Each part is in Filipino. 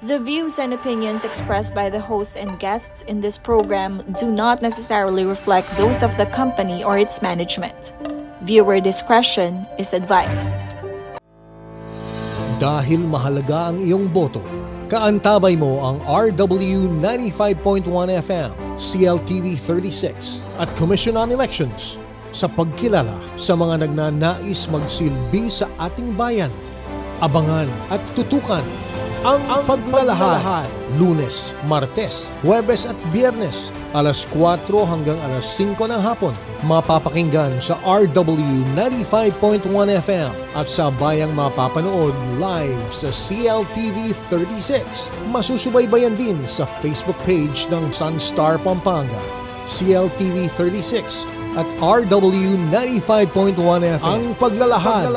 The views and opinions expressed by the host and guests in this program do not necessarily reflect those of the company or its management. Viewer discretion is advised. Dahil mahalaga ang iyong boto, kaantabay mo ang RW 95.1 FM, CLTV 36 at Commission on Elections sa pagkilala sa mga nagnanais magsilbi sa ating bayan. Abangan at tutukan ang paglalahad. Lunes, Martes, Huwebes at Biyernes, alas 4 hanggang alas 5 ng hapon. Mapapakinggan sa RW 95.1 FM at sa bayang mapapanood live sa CLTV 36. Masusubaybayan din sa Facebook page ng Sunstar Pampanga, CLTV 36 at RW 95.1 FM. Ang paglalahad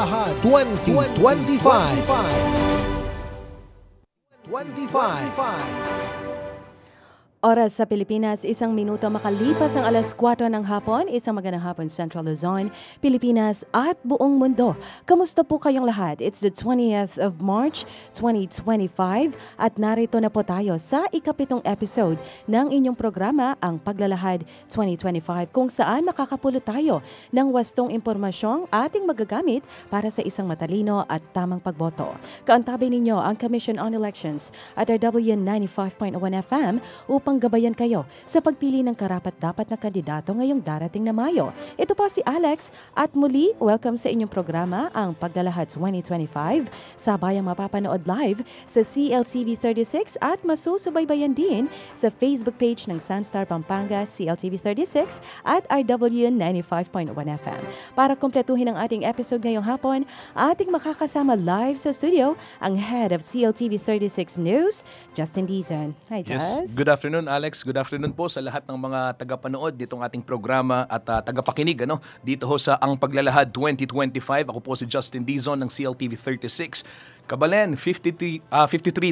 2025. Oras sa Pilipinas, 1 minuto makalipas ang alas 4 ng hapon. Isang magandang hapon Central Luzon, Pilipinas at buong mundo. Kamusta po kayong lahat? It's the 20th of March 2025 at narito na po tayo sa ikapitong episode ng inyong programa, ang Paglalahad 2025, kung saan makakapulot tayo ng wastong impormasyong ating magagamit para sa isang matalino at tamang pagboto. Kaantabay ninyo ang Commission on Elections at RW 95.1 FM upang gabayan kayo sa pagpili ng karapat-dapat na kandidato ngayong darating na Mayo. Ito po si Alex at muli, welcome sa inyong programa, ang Paglalahad 2025, sabayang mapapanood live sa CLTV 36 at masusubaybayan din sa Facebook page ng Sunstar Pampanga, CLTV 36 at RW 95.1 FM. Para kumpletuhin ang ating episode ngayong hapon, ating makakasama live sa studio ang Head of CLTV 36 News, Justin Dizon. Hi, Jus. Yes, good afternoon Alex, good afternoon po sa lahat ng mga tagapanood ditong ating programa at tagapakinig dito ho sa Ang Paglalahad 2025. Ako po si Justin Dizon ng CLTV 36. Kabalen, 53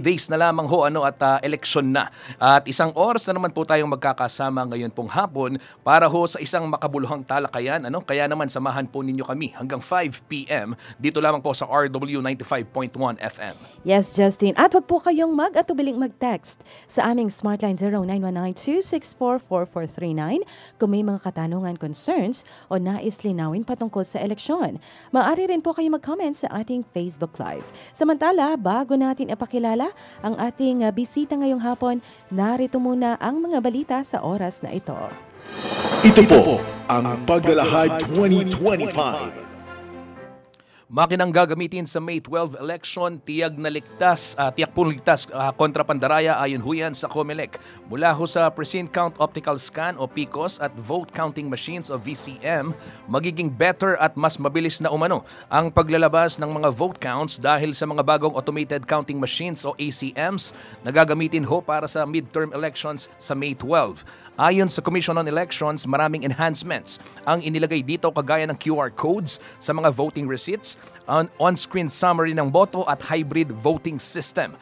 days na lamang ho at eleksyon na. At isang oras na naman po tayong magkakasama ngayon pong hapon para ho sa isang makabuluhang talakayan. Kaya naman samahan po ninyo kami hanggang 5 p.m. dito lamang po sa RW 95.1 FM. Yes, Justin. At wag po kayong mag-atubiling mag-text sa aming Smartline 0919-264-4439 kung may mga katanungan, concerns o nais linawin patungkol sa eleksyon. Maaari rin po kayo mag-comment sa ating Facebook Live. Samantala, bago natin ipakilala ang ating bisita ngayong hapon, narito muna ang mga balita sa oras na ito. Ito po ang Paglalahad 2025. Makinang gagamitin sa May 12 election, tiyak po ligtas kontra pandaraya ayon ho yan sa COMELEC. Mula ho sa Precinct Count Optical Scan o PICOS at Vote Counting Machines o VCM, magiging better at mas mabilis na umano ang paglalabas ng mga vote counts dahil sa mga bagong Automated Counting Machines o ACMs na gagamitin ho para sa midterm elections sa May 12. Ayon sa Commission on Elections, maraming enhancements ang inilagay dito kagaya ng QR codes sa mga voting receipts, on-screen summary ng boto at hybrid voting system.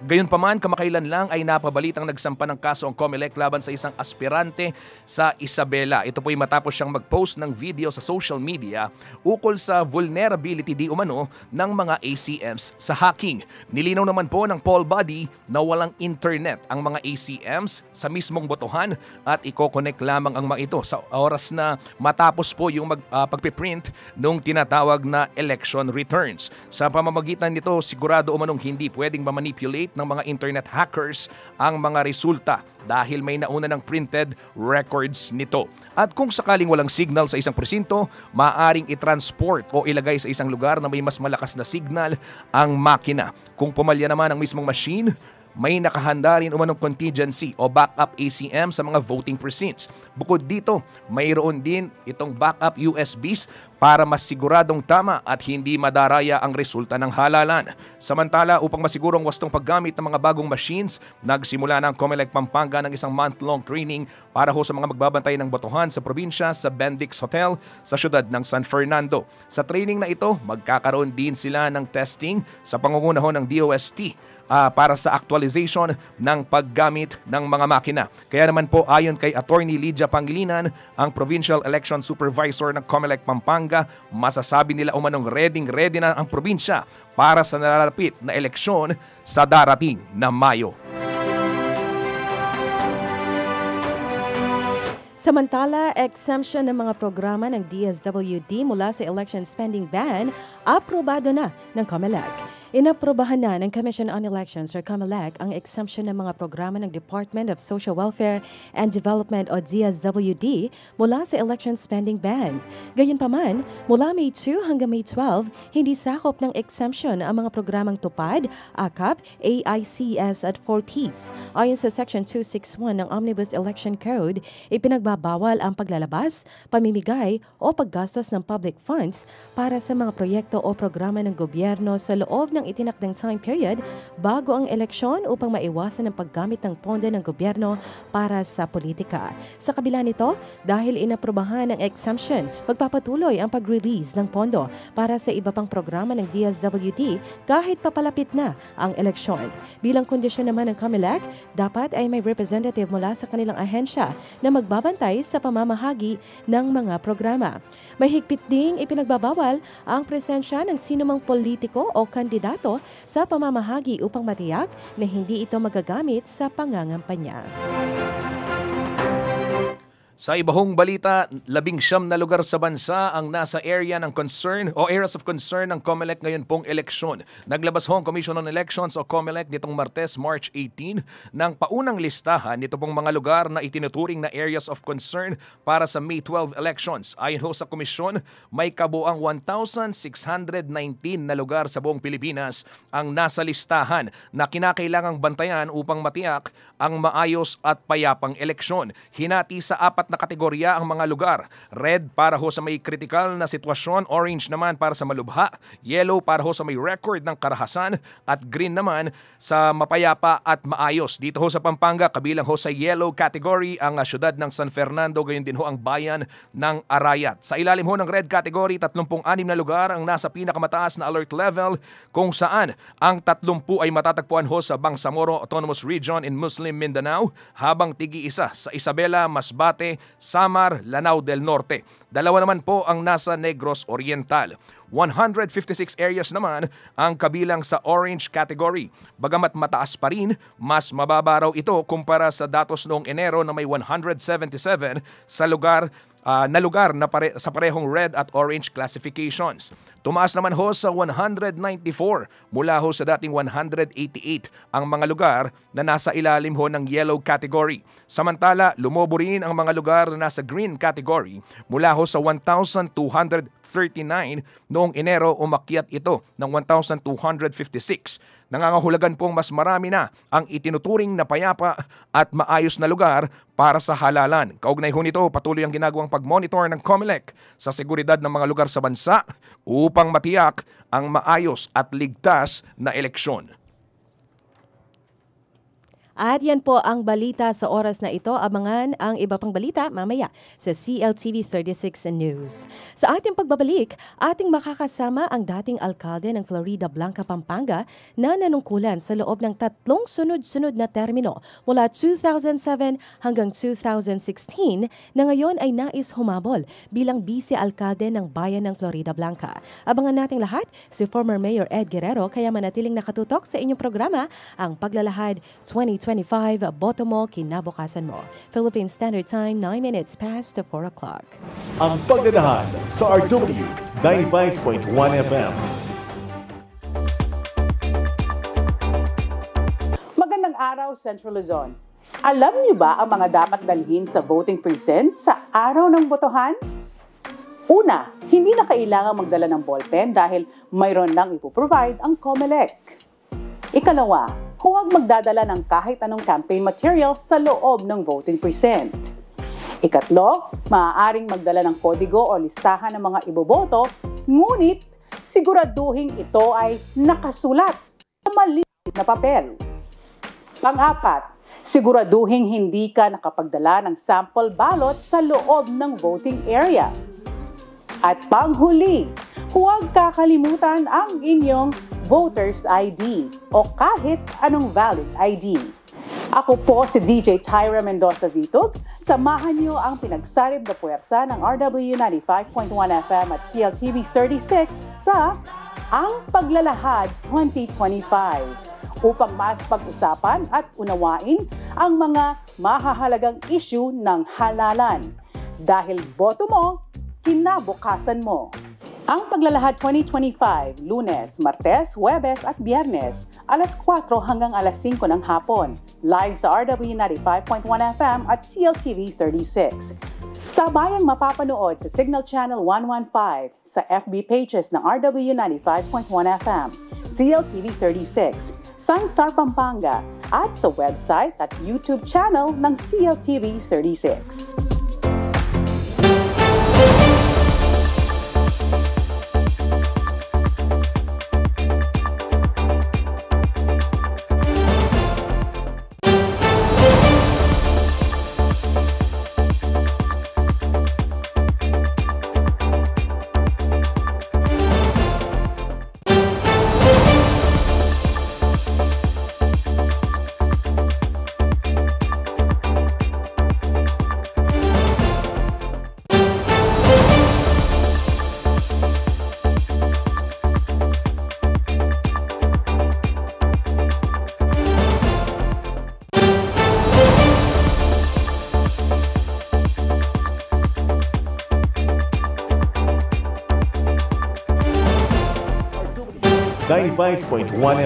Gayunpaman, kamakailan lang ay napabalitang nagsampa ng kaso ang COMELEC laban sa isang aspirante sa Isabela. Ito po'y matapos siyang mag-post ng video sa social media ukol sa vulnerability di umano ng mga ACMs sa hacking. Nilinaw naman po ng poll body na walang internet ang mga ACMs sa mismong botohan at i-connect lamang ang mga ito sa oras na matapos po yung pagpiprint nung tinatawag na election returns. Sa pamamagitan nito, sigurado umanong hindi pwedeng ma-manipulate ng mga internet hackers ang mga resulta dahil may nauna ng printed records nito. At kung sakaling walang signal sa isang presinto, maaaring i-transport o ilagay sa isang lugar na may mas malakas na signal ang makina. Kung pumalya naman ang mismong machine, may nakahanda rin umanong contingency o backup ACM sa mga voting precincts. Bukod dito, mayroon din itong backup USBs para mas siguradong tama at hindi madaraya ang resulta ng halalan. Samantala, upang masigurong wastong paggamit ng mga bagong machines, nagsimula ng COMELEC Pampanga ng isang month-long training para ho sa mga magbabantay ng botohan sa probinsya sa Bendix Hotel sa syudad ng San Fernando. Sa training na ito, magkakaroon din sila ng testing sa pangunguna ho ng DOST para sa actualization ng paggamit ng mga makina. Kaya naman po ayon kay Attorney Lydia Pangilinan, ang Provincial Election Supervisor ng COMELEC Pampanga, Pampanga, masasabi nila umanong ready na ang probinsya para sa nalalapit na eleksyon sa darating na Mayo. Samantala, exemption ng mga programa ng DSWD mula sa election spending ban, aprobado na ng COMELEC. Inaprobahan na ng Commission on Elections or COMELEC ang exemption ng mga programa ng Department of Social Welfare and Development o DSWD mula sa election spending ban. Gayunpaman, mula May 2 hanggang May 12, hindi sakop ng exemption ang mga programang TUPAD, AKAP, AICS at 4Ps. Ayon sa Section 261 ng Omnibus Election Code, ipinagbabawal ang paglalabas, pamimigay o paggastos ng public funds para sa mga proyekto o programa ng gobyerno sa loob ng itinakdang time period bago ang eleksyon upang maiwasan ang paggamit ng pondo ng gobyerno para sa politika. Sa kabila nito, dahil inaprobahan ng exemption, magpapatuloy ang pag-release ng pondo para sa iba pang programa ng DSWD kahit papalapit na ang eleksyon. Bilang kondisyon naman ng COMELEC, dapat ay may representative mula sa kanilang ahensya na magbabantay sa pamamahagi ng mga programa. May higpit ding ipinagbabawal ang presensya ng sinumang politiko o kandidato sa pamamahagi upang matiyak na hindi ito magagamit sa pangangampanya. Sa ibahong balita, 19 na lugar sa bansa ang nasa area ng concern o areas of concern ng COMELEC ngayon pong eleksyon. Naglabas ho ang Commission on Elections o COMELEC nitong Martes, March 18 ng paunang listahan nito pong mga lugar na itinuturing na areas of concern para sa May 12 elections. Ayon ho sa komisyon, may kabuang 1,619 na lugar sa buong Pilipinas ang nasa listahan na kinakailangang bantayan upang matiyak ang maayos at payapang eleksyon. Hinati sa apat na kategorya ang mga lugar. Red para ho sa may critical na sitwasyon, orange naman para sa malubha, yellow para ho sa may record ng karahasan, at green naman sa mapayapa at maayos. Dito ho sa Pampanga, kabilang ho sa yellow category ang syudad ng San Fernando, gayon din ho ang bayan ng Arayat. Sa ilalim ho ng red category, 36 na lugar ang nasa pinakamataas na alert level kung saan ang 30 ay matatagpuan ho sa Bangsamoro Autonomous Region in Muslim Mindanao, habang tigi-isa sa Isabela, Masbate, Samar, Lanao del Norte. 2 naman po ang nasa Negros Oriental. 156 areas naman ang kabilang sa orange category. Bagamat mataas pa rin, mas mababa raw ito kumpara sa datos noong Enero na may 177 sa lugar sa parehong red at orange classifications. Tumaas naman ho sa 194 mula ho sa dating 188 ang mga lugar na nasa ilalim ho ng yellow category. Samantala, lumobo rin ang mga lugar na nasa green category mula ho sa 1,239 noong Enero, umakyat ito ng 1,256. Nangangahulugan pong mas marami na ang itinuturing na payapa at maayos na lugar para sa halalan. Kaugnay ho nito, patuloy ang ginagawang pag-monitor ng COMELEC sa seguridad ng mga lugar sa bansa upang matiyak ang maayos at ligtas na eleksyon. At yan po ang balita sa oras na ito. Abangan ang iba pang balita mamaya sa CLTV 36 News. Sa ating pagbabalik, ating makakasama ang dating alkalde ng Florida Blanca, Pampanga na nanungkulan sa loob ng 3 sunod-sunod na termino mula 2007 hanggang 2016 na ngayon ay nais humabol bilang vice-alkalde ng bayan ng Florida Blanca. Abangan nating lahat si former Mayor Ed Guerrero, kaya manatiling nakatutok sa inyong programa, ang Paglalahad 2025, boto mo, kinabukasan mo. Philippine Standard Time, 9 minutes past 4 o'clock. Ang Paglalahad sa RW 95.1 FM. Magandang araw, Central Luzon. Alam niyo ba ang mga dapat dalhin sa voting precinct sa araw ng botohan? Una, hindi na kailangan magdala ng ballpen dahil mayroon nang ipoprovide ang COMELEC. Ikalawa, huwag magdadala ng kahit anong campaign material sa loob ng voting precinct. Ikatlo, maaaring magdala ng kodigo o listahan ng mga iboboto, ngunit siguraduhin ito ay nakasulat sa malinis na papel. Pang-apat, siguraduhin hindi ka nakapagdala ng sample ballot sa loob ng voting area. At panghuli, huwag kakalimutan ang inyong voter's ID o kahit anong valid ID. Ako po si DJ Tyra Mendoza Vitog. Samahan niyo ang pinagsalib na puwersa ng RW 95.1 FM at CLTV 36 sa Ang Paglalahad 2025 upang mas pag-usapan at unawain ang mga mahahalagang issue ng halalan. Dahil boto mo, kinabukasan mo. Ang Paglalahad 2025, Lunes, Martes, Huwebes at Biyernes, alas 4 hanggang alas 5 ng hapon. Live sa RW 95.1 FM at CLTV 36. Sabayang mapapanood sa Signal Channel 115, sa FB pages ng RW 95.1 FM, CLTV 36, Sunstar Pampanga, at sa website at YouTube channel ng CLTV 36.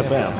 FM.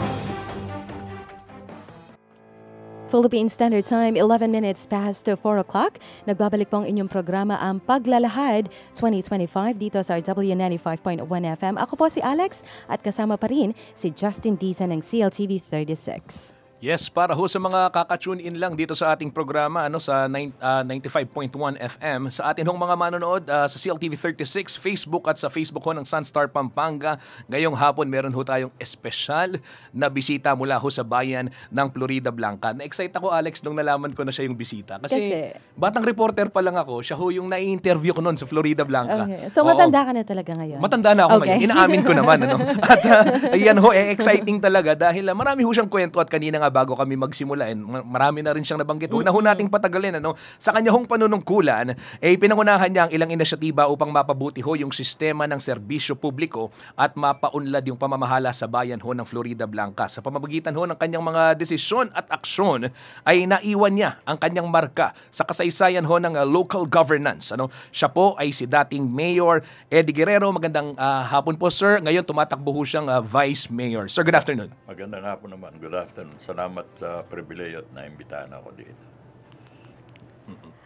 Philippine Standard Time, 11 minutes past 4 o'clock. Nagbabalik po ang inyong programa ang Paglalahad 2025 dito sa RW 95.1 FM. Ako po si Alex at kasama pa rin si Justin Dizan ng CLTV 36. Yes, para ho sa mga kaka-tune in lang dito sa ating programa sa 95.1 FM, sa atin hong mga manonood sa CLTV 36, Facebook at sa Facebook ho ng Sunstar Pampanga. Ngayong hapon meron ho tayong espesyal na bisita mula ho sa bayan ng Florida Blanca. Na-excite ako, Alex, nung nalaman ko na siya yung bisita. Kasi batang reporter pa lang ako, siya ho yung na-interview ko noon sa Florida Blanca. Okay. So matanda ka na talaga ngayon? Matanda na ako ngayon. Inaamin ko naman. At yan ho, exciting talaga dahil marami ho siyang kwento at kanina nga bago kami magsimula, marami na rin siyang nabanggit. Huwag na ho nating patagalin. Sa kanya hong panunungkulan, pinangunahan niya ang ilang inisyatiba upang mapabuti ho yung sistema ng serbisyo publiko at mapaunlad yung pamamahala sa bayan ho ng Florida Blanca. Sa pamamagitan ho ng kanyang mga desisyon at aksyon, ay naiwan niya ang kanyang marka sa kasaysayan ho ng local governance. Siya po ay si dating Mayor Eddie Guerrero. Magandang hapon po, sir. Ngayon tumatakbo ho siyang Vice Mayor. Sir, good afternoon. Magandang hapon naman. Good afternoon. Salamat sa pribileyo at naimbitahan ako dito.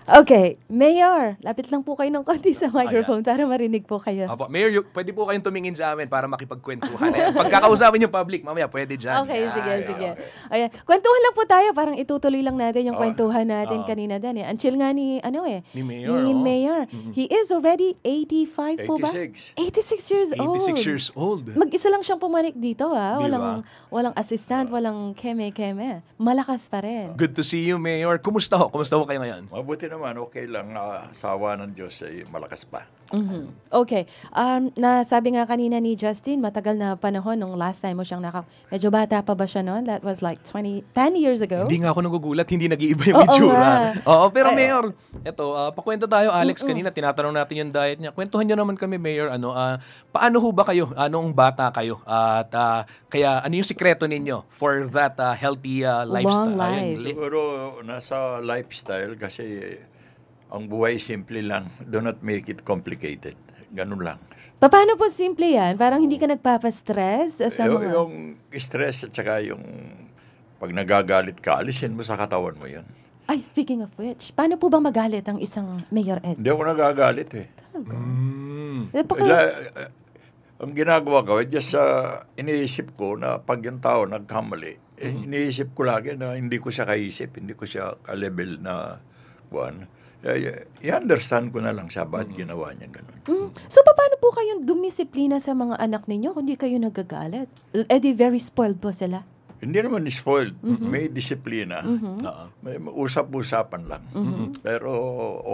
Okay, Mayor, lapit lang po kayo ng konti sa microphone para marinig po kayo. Opo, Mayor, pwede po kayong tumingin sa amin para makipagkwentuhan. Pagkakausapin yung public, mamaya pwede dyan. Okay, sige. Ayan. Kwentuhan lang po tayo, parang itutuloy lang natin yung kwentuhan natin kanina din. Ang chill nga ni Mayor. He is already 85 po ba? 86. 86 years old. 86 years old. Mag-isa lang siyang pumanik dito, Walang assistant, walang keme-keme. Malakas pa rin. Good to see you, Mayor. Kumusta ho kayo ngayon? Mabuti naman, okay lang. Sa awa ng Diyos ay malakas pa. Okay. Nasabi nga kanina ni Justin, matagal na panahon nung last time mo siyang medyo bata pa ba siya noon? That was like 10 years ago. Hindi nga ako nagugulat, hindi nag-iiba yung itsura. Oo, pero Mayor, eto, pakwento tayo, Alex, kanina tinatanong natin yung diet niya. Kwentuhan niyo naman kami, Mayor, paano ho ba kayo, anong bata kayo? At kaya ano yung sikreto ninyo for that healthy lifestyle? Long life. Siguro nasa lifestyle kasi ang buhay simple lang. Do not make it complicated. Ganun lang. Paano po simple yan? Parang hindi ka nagpapastress sa mga... Yung stress at saka yung pag nagagalit ka, alisin mo sa katawan mo yan. Ay, speaking of which, paano po bang magalit ang isang Mayor Ed? Hindi ako nagagalit eh. Ang ginagawa ko, just iniisip ko na pag yung tao nagkamali, iniisip ko lagi na hindi ko siya kaisip, hindi ko siya ka-level na buwan. I-understand ko na lang siya ba't ginawa niya ganun. So, paano po kayong dumisiplina sa mga anak ninyo kung di kayo nagagalit? Di very spoiled po sila? Hindi naman spoiled. May disiplina. May usap-usapan lang. Pero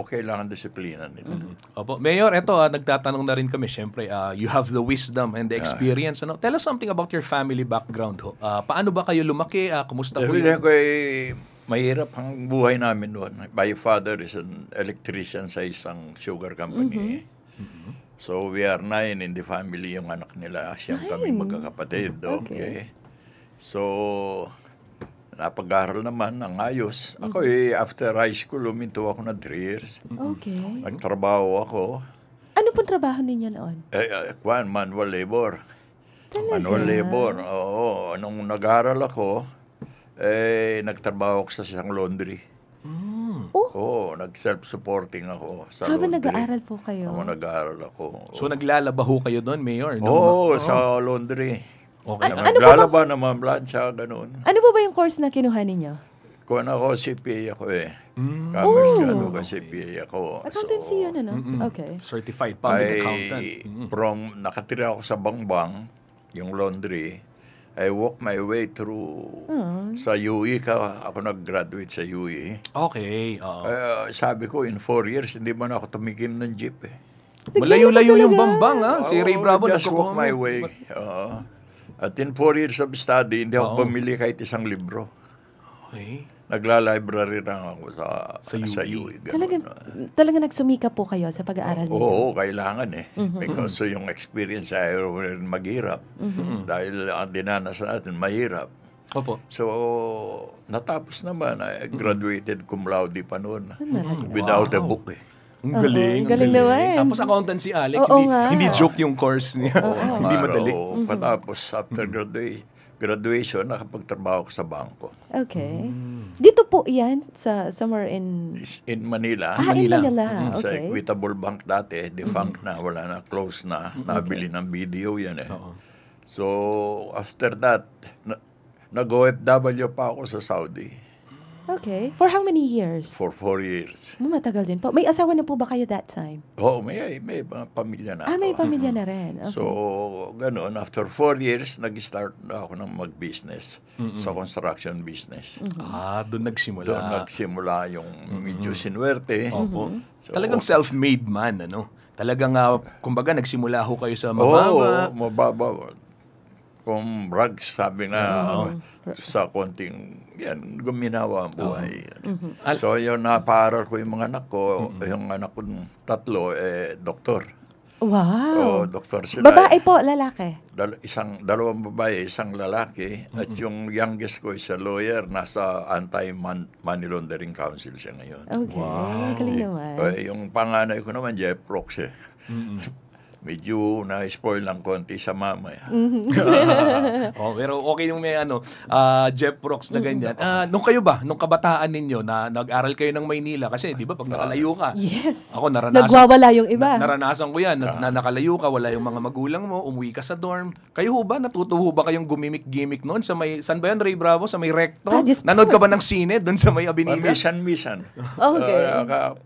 okay lang ang disiplina nila. Opo. Mayor, eto, nagtatanong na rin kami. Siyempre, you have the wisdom and the experience. Ano? Tell us something about your family background. Paano ba kayo lumaki? Kumusta po Sabi ko mahirap ang buhay namin doon. My father is an electrician sa isang sugar company. So we are 9 in the family, yung anak nila. Siyang kami magkakapatid. Okay. So, napag-aral naman ng ayos. Ako after high school, huminto ako na 3 years. Okay. Nagtrabaho ako. Ano pong trabaho ninyo noon? Manual labor. Talaga? Manual labor. Oo. Nung nag-aral ako, nagtrabaho ako sa isang laundry. Oo, nag-self-supporting ako sa Habang laundry. nag-aaral po kayo? Habang nag-aaral ako. So naglalaba ho kayo doon, Mayor? Oo, sa laundry. Okay. Naglalaba naman, plancha, ganun. Ano po ba yung course na kinuha ninyo? Kung ako, CPA ako Commerce ko, CPA ako. Accountancy yun, ano? Okay. Certified Public Accountant. From nakatira ako sa Bangbang, yung laundry, I walk my way through sa UE ako nag-graduate sa UE. Okay. Sabi ko, in 4 years, hindi man ako tumikim ng jeep Malayo-layo yung Bambang, ha? Si Ray Bravo just walk my way. At in 4 years of study, hindi ako bumili kahit isang libro. Okay. Nagla-library lang ako sa UE. Talaga nagsumika po kayo sa pag-aaral niyo? Oo, kailangan Because yung experience ay maghirap. Dahil ang dinanas natin, mahirap. Opo. So, natapos naman. I graduated cum laude pa noon. Without a book Ang galing. Ang galing naman. Tapos accountancy, Alex. Oo nga. Hindi joke yung course niya. Hindi madali. Patapos, after graduation, nakapagtrabaho ko sa bangko. Okay. Dito po yan, somewhere in... In Manila. in Manila. Sa Okay. Equitable Bank dati, defunct na, wala na, close na. Nabili ng video yan So, after that, nag-OFW pa ako sa Saudi. Okay. For how many years? For 4 years. Matagal din po. May asawa na po ba kayo that time? Oo, may pamilya na ako. May pamilya na rin. Okay. So, ganoon. After 4 years, nag-start na ako ng mag-business sa construction business. Doon nagsimula. Doon nagsimula yung medyo sinuwerte. Opo. So, Talagang self-made man, ano? Talagang, kumbaga, nagsimula ho kayo sa mababa. Mababa. Kung rags, sabi nga, sa konting, yan, guminawa ang buhay. So, yun, napaaral ko yung mga anak ko. Yung anak ko 3, doktor. Wow. Doktor sila. Babae po, lalaki? Dalawang babae, isang lalaki. At yung youngest ko is a lawyer. Nasa Anti-Money Laundering Council siya ngayon. Okay. Galing naman. Yung panganay ko naman, Jeff Rox medyo na-spoil ng konti sa mama. Pero okay yung may Jeff Rox na ganyan. Nung kayo ba, nung kabataan ninyo, na nag-aral kayo ng Maynila, kasi di ba pag nakalayo ka, Yes. ako naranasan. Nagwawala yung iba. Naranasan ko yan, na nakalayo ka, wala yung mga magulang mo, umuwi ka sa dorm. Kayo ho ba, natuto ho ba kayong gumimik-gimik noon sa may, saan ba yan, Ray Bravo? Sa may Recto? Nanood ka ba ng sine doon sa may Avenida? Misan. Okay.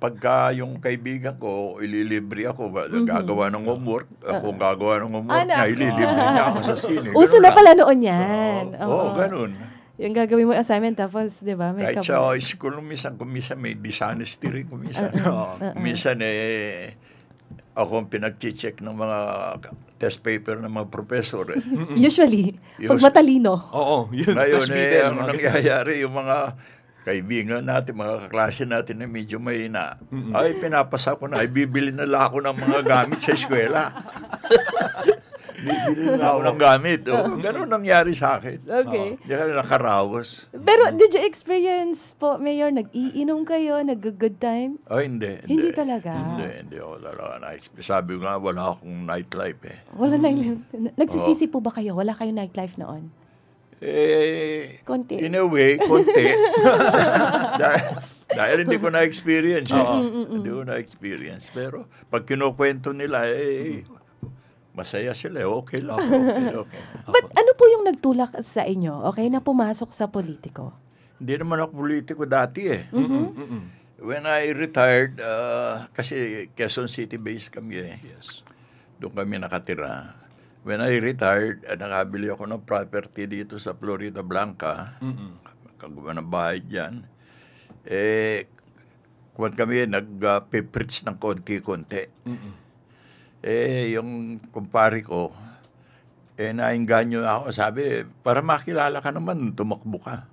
Pagka yung kaibigan ko, ililibre ako, gagawa ng homework, ako gagawa ng homework niya, ililibre niya ako sa sine. Uso na pala noon yan. Ganun. Yung gagawin mo assignment, tapos, di ba, may kahit sa school, kung minsan may dishonesty rin, kung minsan ako ang pinag-check ng mga test paper ng mga professor. Usually, pag matalino. Oo, yun. Ngayon, ang nangyayari, yung mga kaibigan natin, mga kaklase natin na medyo mahina, ay pinapasa ko na, ay bibili na lang ako ng mga gamit sa eskwela. Bibili na ako ng gamit. Ganun nangyari sa akin. Okay. Hindi ka nakarawas. Pero did you experience po, Mayor, nag-iinom kayo, nag-good time? Hindi. Hindi talaga? Hindi ako talaga. Sabi ko nga, wala akong nightlife Wala nightlife. Nagsisisi po ba kayo? Wala kayong nightlife noon? Konti. In a way, konti. dahil hindi ko na-experience. Hindi ko na-experience. Pero pag kinukwento nila, masaya sila. Okay lang. Okay. But ano po yung nagtulak sa inyo, okay, na pumasok sa politiko? Hindi naman ako politiko dati When I retired, kasi Quezon City based kami Yes. Doon kami nakatira. When I retired, nakabili ako ng property dito sa Florida Blanca. Kagawa ng bahay dyan. Kung kami nag-preach ng konti-konti. Yung kumpare ko, nainganyo ako. Sabi, para makilala ka naman, tumakbo ka.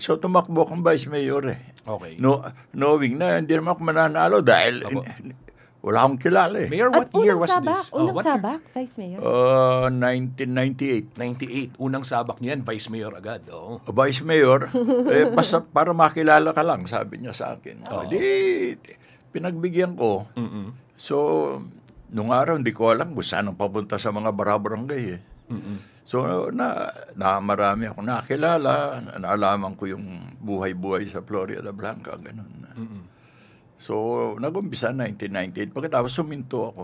So tumakbo akong vice mayor eh. Okay. Knowing na hindi naman ako mananalo dahil wala akong kilala eh. Mayor, what At year unang was sabak, this? unang What year? sabak, Vice Mayor? 1998. 98. Unang sabak niyan, Vice Mayor agad. Oo. Vice Mayor, basta para makilala ka lang, sabi niya sa akin. Di, pinagbigyan ko. So, nung araw, hindi ko alam kung saan ang papunta sa mga barabarangay eh. So, marami ako nakilala, naalaman ko yung buhay-buhay sa Florida Blanca, ganun. So, nag-umpisa 1998. Pagkatapos suminto ako.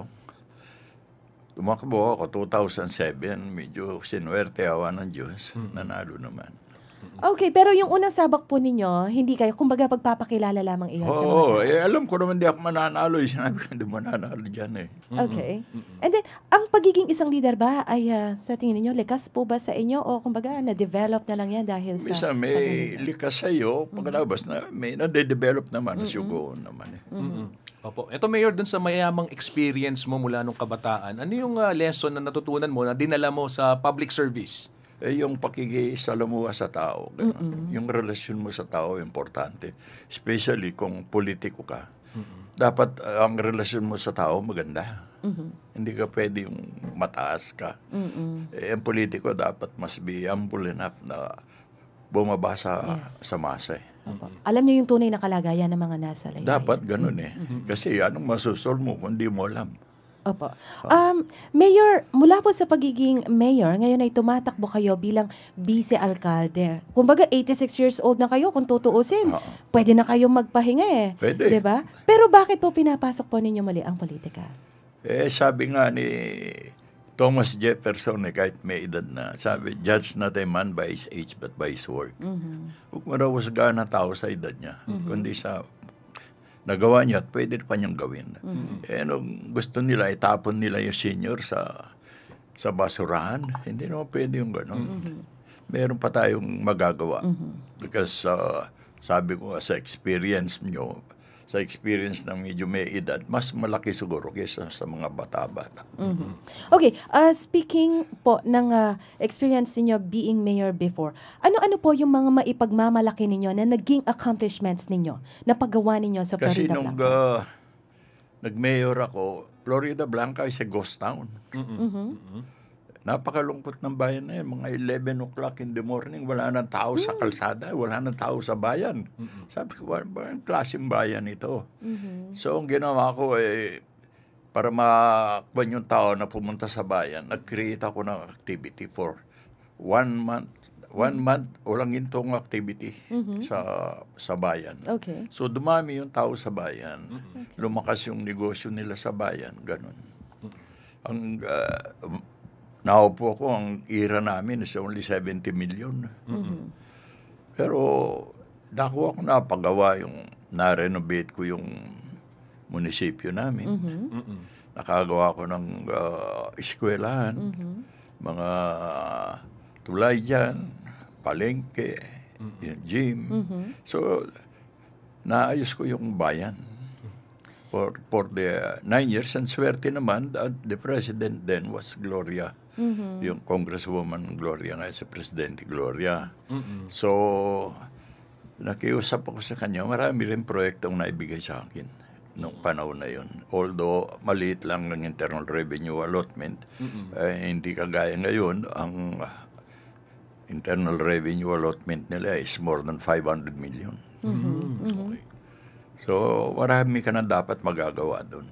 Tumakbo ako 2007. Medyo sinuwerte awa ng Diyos. Nanalo naman. Okay, pero yung unang sabak po ninyo, hindi kayo, kumbaga pagpapakilala lamang iyon sa mga Oo, tao. alam ko naman di ako mananalo. Sinabi ko, hindi mananalo dyan eh. Okay. And then, ang pagiging isang leader ba ay sa tingin niyo likas po ba sa inyo o kumbaga na-develop na lang yan dahil sa Misa may pagiging- likas sa'yo, pagkatapos na may nade-develop naman, as you go on naman eh. Opo. Ito, Mayor, dun sa mayamang experience mo mula nung kabataan, ano yung lesson na natutunan mo na dinala mo sa public service? Yung pakikisalamuha sa tao. Ganun. Yung relasyon mo sa tao, importante. Especially kung politiko ka. Dapat ang relasyon mo sa tao maganda. Hindi ka pwede yung mataas ka. Ang politiko dapat must be humble enough na bumaba sa masa. Opo. Alam niyo yung tunay na kalagayan ng mga nasa laylayan. Dapat ganun eh. Kasi anong masusol mo kung di mo alam. Opo. Mayor, mula po sa pagiging mayor, ngayon ay tumatakbo kayo bilang vice-alkalde. Kumbaga, 86 years old na kayo, kung tutuusin. Pwede na kayong magpahinga eh. Pwede. Diba? Pero bakit po pinapasok po ninyo muli ang politika? Sabi nga ni Thomas Jefferson, kahit may edad na, sabi, judge not a man by his age but by his work. Huwag mo raw husgahan ng tao sa edad niya, kundi sa nagawa niya at pwede pa niyang gawin. Nung gusto nila, itapon nila yung senior sa basurahan, hindi naman pwede yung gano'n. Meron pa tayong magagawa. Because sabi ko sa experience nyo, sa experience ng medyo may edad, mas malaki siguro kaysa sa mga bata-bata. Okay, speaking po ng experience niyo being mayor before, ano-ano po yung mga maipagmamalaki ninyo na naging accomplishments ninyo na paggawa ninyo sa Kasi Florida nung Blanca? nag-mayor ako, Florida Blanca is a ghost town. Napakalungkot ng bayan na yun. Mga 11 o'clock in the morning, wala nang tao sa kalsada, wala nang tao sa bayan. Sabi ko, bakit klaseng bayan ito? So, ang ginawa ko, para makakwan yung tao na pumunta sa bayan, nag-create ako ng activity for 1 month. 1 month, walang gintong activity sa bayan. Okay. So, dumami yung tao sa bayan. Lumakas yung negosyo nila sa bayan. Ganon. Ang naupo ako, ang ira namin is only 70 million. Pero nakuha ko napagawa yung na-renovate ko yung munisipyo namin. Nakagawa ko ng eskwelahan, mga tulay dyan, palengke, yung gym. So, naayos ko yung bayan. For the 9 years, and swerte naman, the president then was Gloria. Yung Congresswoman Gloria, nga si Presidente Gloria. So, nakiusap ako sa kanya, marami rin proyektong naibigay sa akin nung panahon na yun. Although, maliit lang ng internal revenue allotment, hindi kagaya ngayon, ang internal revenue allotment nila is more than 500 million. Okay. So, marami ka na dapat magagawa doon.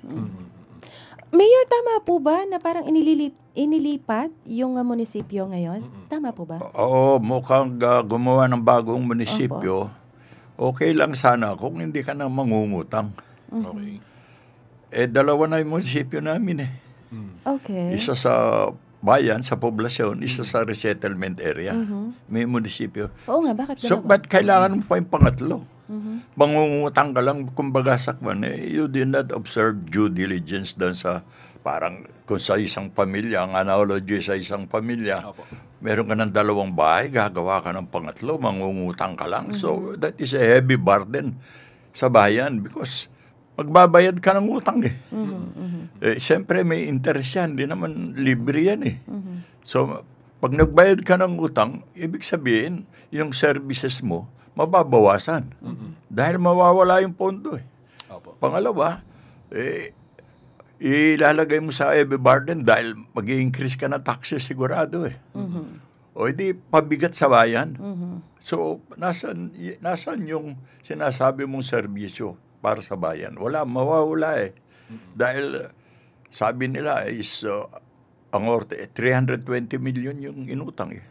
Mayor, tama po ba na parang inilipat yung munisipyo ngayon? Tama po ba? Oo, mukhang gumawa ng bagong munisipyo. Okay lang sana kung hindi ka na mangungutang. Okay. Dalawa na yung munisipyo namin eh. Okay. Isa sa bayan, sa poblasyon, isa sa resettlement area. May munisipyo. Oo nga, bakit So, dalawa? ba't kailangan mo pa yung pangatlo? Mangungutang ka lang, kumbaga sakman, you did not observe due diligence doon sa, parang kung sa isang pamilya, ang analogy sa isang pamilya, meron ka ng 2 bahay, gagawa ka ng pangatlo, mangungutang ka lang. So, that is a heavy burden sa bayan because magbabayad ka ng utang eh. Siyempre may interest yan, hindi naman libre yan eh. So, Pag nagbayad ka ng utang, ibig sabihin, yung services mo, mababawasan. Dahil mawawala yung pondo eh. Opo. Pangalawa, ilalagay mo sa heavy burden dahil mag-i-increase ka ng taxes sigurado eh. O hindi, pabigat sa bayan. So, nasan yung sinasabi mong serbisyo para sa bayan? Wala, mawawala eh. Dahil sabi nila is ang 320 million yung inutang eh.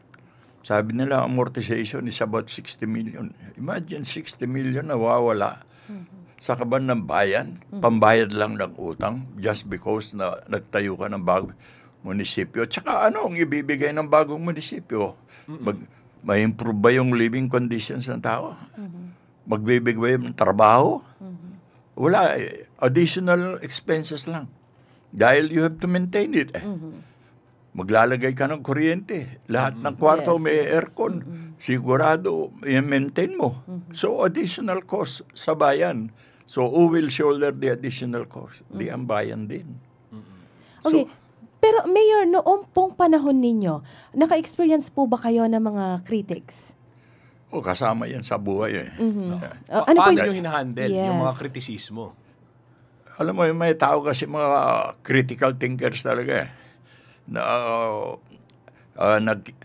Sabi nila amortization is about 60 million. Imagine 60 million nawawala sa kaban ng bayan, pambayad lang ng utang just because na nagtayo ka ng bagong munisipyo. Tsaka ano ang ibibigay ng bagong munisipyo? May-improve ba yung living conditions ng tao? Magbibigay ba yung trabaho? Wala eh. Additional expenses lang. Dahil you have to maintain it eh. Maglalagay ka ng kuryente. Lahat ng kwarto may aircon. Sigurado, i-maintain mo. So, additional cost sa bayan. So, who will shoulder the additional cost? Di ang bayan din. Okay. Pero Mayor, noong pong panahon ninyo, naka-experience po ba kayo ng mga critics? Kasama yan sa buhay eh. Ano po Paano nyo hinahandle yung mga Yes. kritisismo? Alam mo, may tao kasi mga critical thinkers talaga eh. Na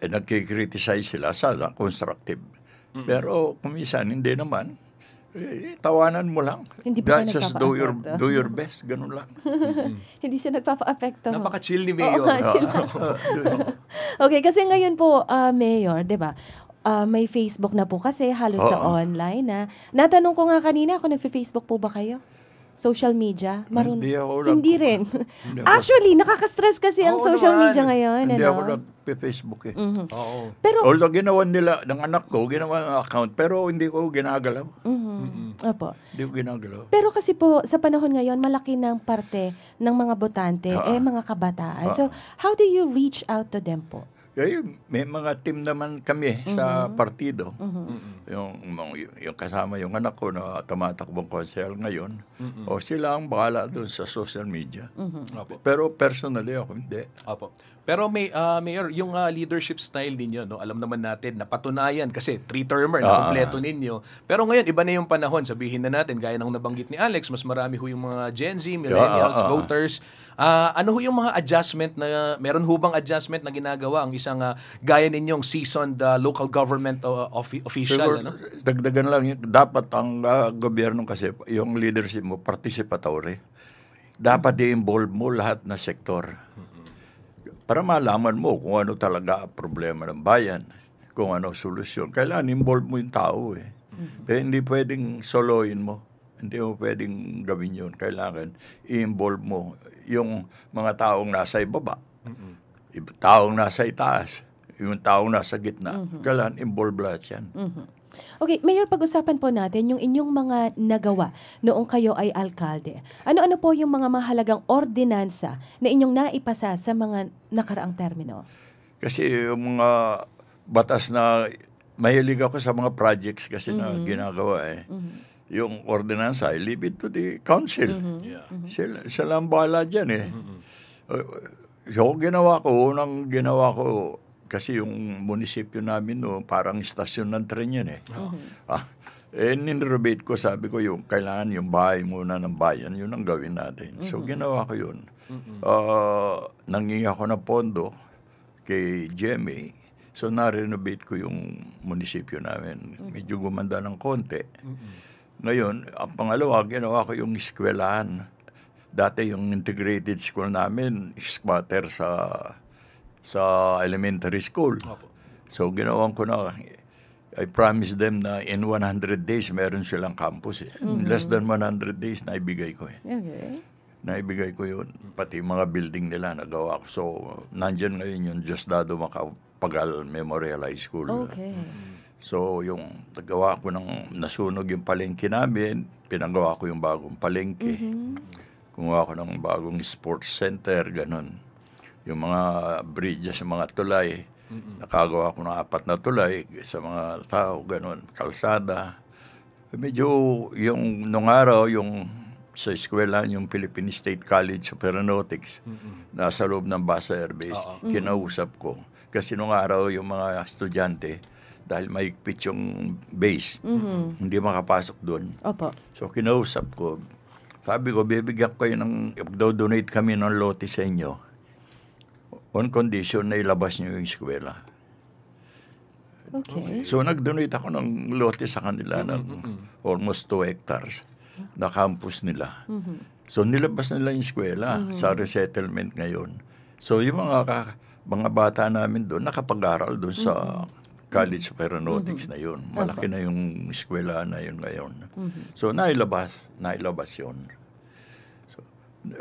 nagkikriticize sila sa constructive. Pero kung minsan, hindi naman. Tawanan mo lang. Hindi ba ka Just nagpapa-apekto? do your best. Ganun lang. Hindi siya nagpapa-apekto. Napaka-chill ni Oo Mayor. nga, chill lang. Okay, kasi ngayon po, Mayor, di ba, may Facebook na po kasi, halos sa online na. Natanong ko nga kanina kung nagfe-Facebook po ba kayo? Social media? Hindi ako Hindi rin. Actually, nakaka-stress kasi ang Oo social naman. media ngayon. Hindi ano? ako nagpe-Facebook eh. Oo. Pero, Although ginawa nila, ng anak ko, ginawa ng account, pero hindi ko ginagalaw. opo. Hindi ko ginagalaw. Pero kasi po, sa panahon ngayon, malaki ng parte ng mga botante, mga kabataan. So, how do you reach out to them po? May mga team naman kami sa partido. Yung kasama yung anak ko na tumatakbong konsehal ngayon. O sila ang bahala doon sa social media. Opo. Pero personally ako hindi. Opo. Pero Mayor, yung leadership style ninyo, no, alam naman natin, napatunayan kasi 3-termer na kompleto ninyo. Pero ngayon, iba na yung panahon. Sabihin na natin, gaya ng nabanggit ni Alex, mas marami ho yung mga Gen Z, millennials, voters. Ano ho yung mga adjustment na, meron ho bang adjustment na ginagawa ang isang gaya ninyong seasoned local government official? Siguro, Ano? dagdagan lang, dapat ang gobyerno kasi, yung leadership mo, participatory. Dapat i-involve mo lahat na sektor. Para malaman mo kung ano talaga problema ng bayan, kung ano solusyon. Kailangan involve mo yung tao eh. Pero hindi pwedeng soloin mo. Hindi mo pwedeng gawin yun. Kailangan i-involve mo yung mga taong nasa ibaba, taong nasa itaas, yung taong nasa gitna. Kailangan involve lahat yan. Okay, Mayor, pag-usapan po natin yung inyong mga nagawa noong kayo ay alkalde. Ano-ano po yung mga mahalagang ordinansa na inyong naipasa sa mga nakaraang termino? Kasi yung mga batas na mahilig ako sa mga projects kasi na ginagawa eh. Yung ordinansa, I leave it to the council. Yeah. Sila ang bahala dyan eh. Yung ginawa ko, kasi yung munisipyo namin no, parang istasyon ng tren yan eh. Ninrenovate ko, sabi ko yung kailangan yung bahay muna ng bayan, yun ang gawin natin. So ginawa ko yun. Nangingi ako ng pondo kay GMA. So na-renovate ko yung munisipyo namin. Medyo gumanda ng konti. Ngayon, ang pangalawa, ginawa ko yung eskwelahan. Dati yung integrated school namin, squatter sa elementary school. Opo. So, ginawan ko na, I promised them na in 100 days, meron silang campus. In less than 100 days, naibigay ko eh. Okay. Naibigay ko yun. Pati mga building nila, nagawa ko. So, nandyan ngayon yung Diosdado Macapagal Memorial High School. Okay. So, yung nagawa ko nasunog yung palengke namin, pinagawa ko yung bagong palengke. Kumuha ko ng bagong sports center, ganun. Yung mga bridges sa mga tulay, nakagawa ko ng 4 na tulay sa mga tao, ganun, kalsada. Medyo yung nung araw, yung sa eskwela, yung Philippine State College of Aeronautics, nasa loob ng Basa Air Base, kinausap ko. Kasi nung araw yung mga estudyante, dahil mahigpit yung base, hindi makapasok doon. Opo. So kinausap ko, sabi ko, bibigyan ko kayo donate kami ng lote sa inyo on condition na ilabas niyo yung eskwela. Okay. So nag-donate ako ng lote sa kanila ng almost 2 hectares na campus nila. So nilabas nila yung eskwela sa resettlement ngayon. So yung mga bata namin doon nakapag-aral doon sa College of Aeronautics na yun. Malaki na yung eskwela na yun ngayon. So nailabas yun. So,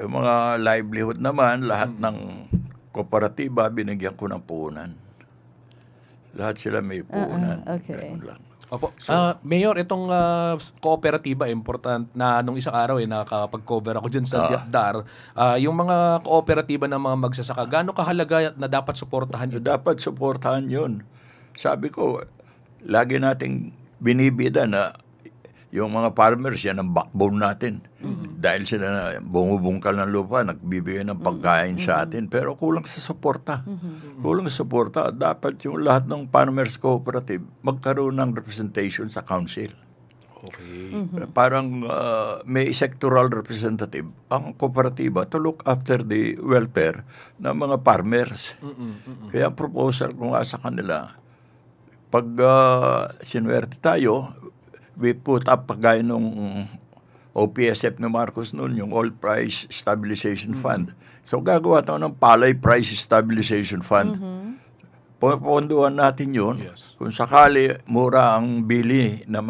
yung mga livelihood naman, lahat ng kooperatiba, binigyan ko ng puhunan. Lahat sila may puhunan. Okay. Ganun lang. Opo. Mayor, itong kooperatiba, important na nung isang araw nakapag-cover ako dyan sa DAR, yung mga kooperatiba ng mga magsasaka, gaano kahalaga na dapat suportahan ito? Dapat suportahan yun. Sabi ko, lagi nating binibida na yung mga farmers, yan ang backbone natin. Dahil sila na bumubungkal ng lupa, nagbibigay ng pagkain sa atin, pero kulang sa suporta. Kulang sa suporta. Dapat yung lahat ng farmers cooperative magkaroon ng representation sa council. Okay. Parang may sectoral representative ang kooperatiba to look after the welfare ng mga farmers. Kaya ang proposal ko nga sa kanila, pag sinuwerte tayo, we put up pagaya nung OPSF ni Marcos noon, yung All Price Stabilization Fund. So gagawa tayo ng Palay Price Stabilization Fund. Ponduhan natin yun. Yes. Kung sakali mura ang bili ng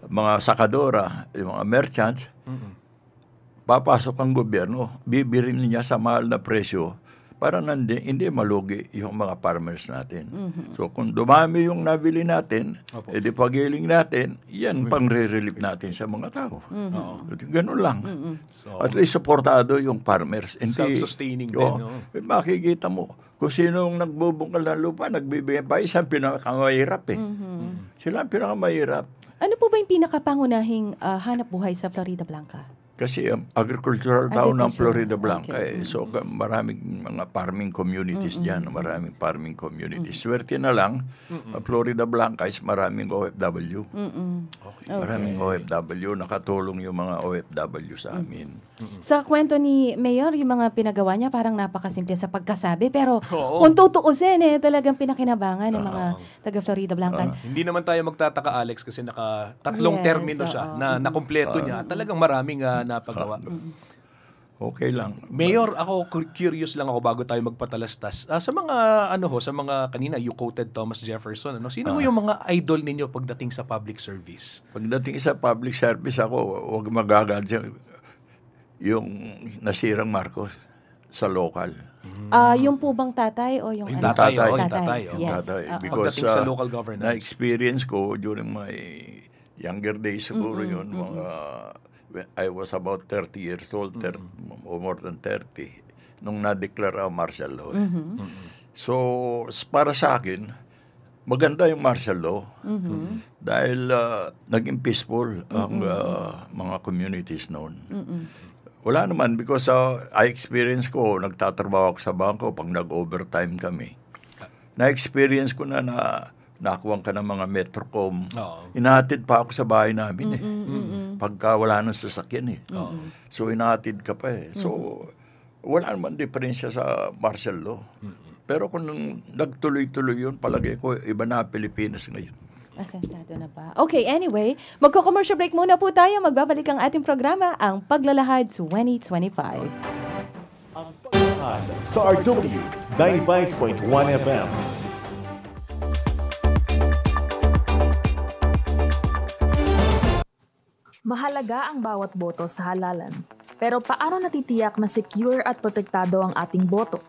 mga sakadora, yung mga merchants, papasok ang gobyerno, bibirin niya sa mahal na presyo para hindi malugi yung mga farmers natin. So kung dumami yung nabili natin, edi pagiling natin, yan pang re-relief natin sa mga tao. Ganun lang. So, at least supportado yung farmers. Self-sustaining din. Makikita mo, kung sinong nagbubungkal ng lupa, nagbibigay pa, isang pinakamahirap Sila ang pinakamahirap. Ano po ba yung pinakapangunahing hanap buhay sa Florida Blanca? Kasi agricultural town ng Florida Blanca. Okay. So maraming mga farming communities dyan. Maraming farming communities. Swerte na lang, Florida Blanca is maraming OFW. Maraming OFW. Nakatulong yung mga OFW sa amin. Sa kwento ni Mayor, yung mga pinagawa niya parang napakasimple sa pagkasabi. Pero kung tutuusin, talagang pinakinabangan ng mga taga-Florida Blanca. Hindi naman tayo magtataka, Alex, kasi tatlong termino siya na nakumpleto niya. Talagang maraming napagawa. Okay lang. Mayor, ako curious lang ako bago tayo magpatalastas. Sa mga sa mga kanina you quoted Thomas Jefferson, sino yung mga idol ninyo pagdating sa public service? Pagdating sa public service ako, huwag magagadya yung nasirang Marcos sa local. Yung po bang tatay o yung Yung ano? tatay. Yes. Tatay. Pagdating sa local governance. Na-experience ko during my younger days siguro yun, when I was about 30 years old, or more than 30, nung na-declare ang martial law. So, para sa akin, maganda yung martial law dahil naging peaceful ang mga communities noon. Wala naman because I experience ko, nagtatrabaho ako sa bangko pag nag-overtime kami. Na-experience ko na nakuha ka ng mga Metrocom. Inahatid pa ako sa bahay namin pagka wala nang sasakyan So inahatid ka pa So wala naman diferensya sa martial law. Pero kung nagtuloy-tuloy yun, palagay ko iba na Pilipinas ngayon. Asensado na ba? Okay, anyway, magko-commercial break muna po tayo. Magbabalik ang ating programa, ang Paglalahad 2025. Ang Paglalahad sa RW 95.1 FM. Mahalaga ang bawat boto sa halalan. Pero paano natitiyak na secure at protektado ang ating boto?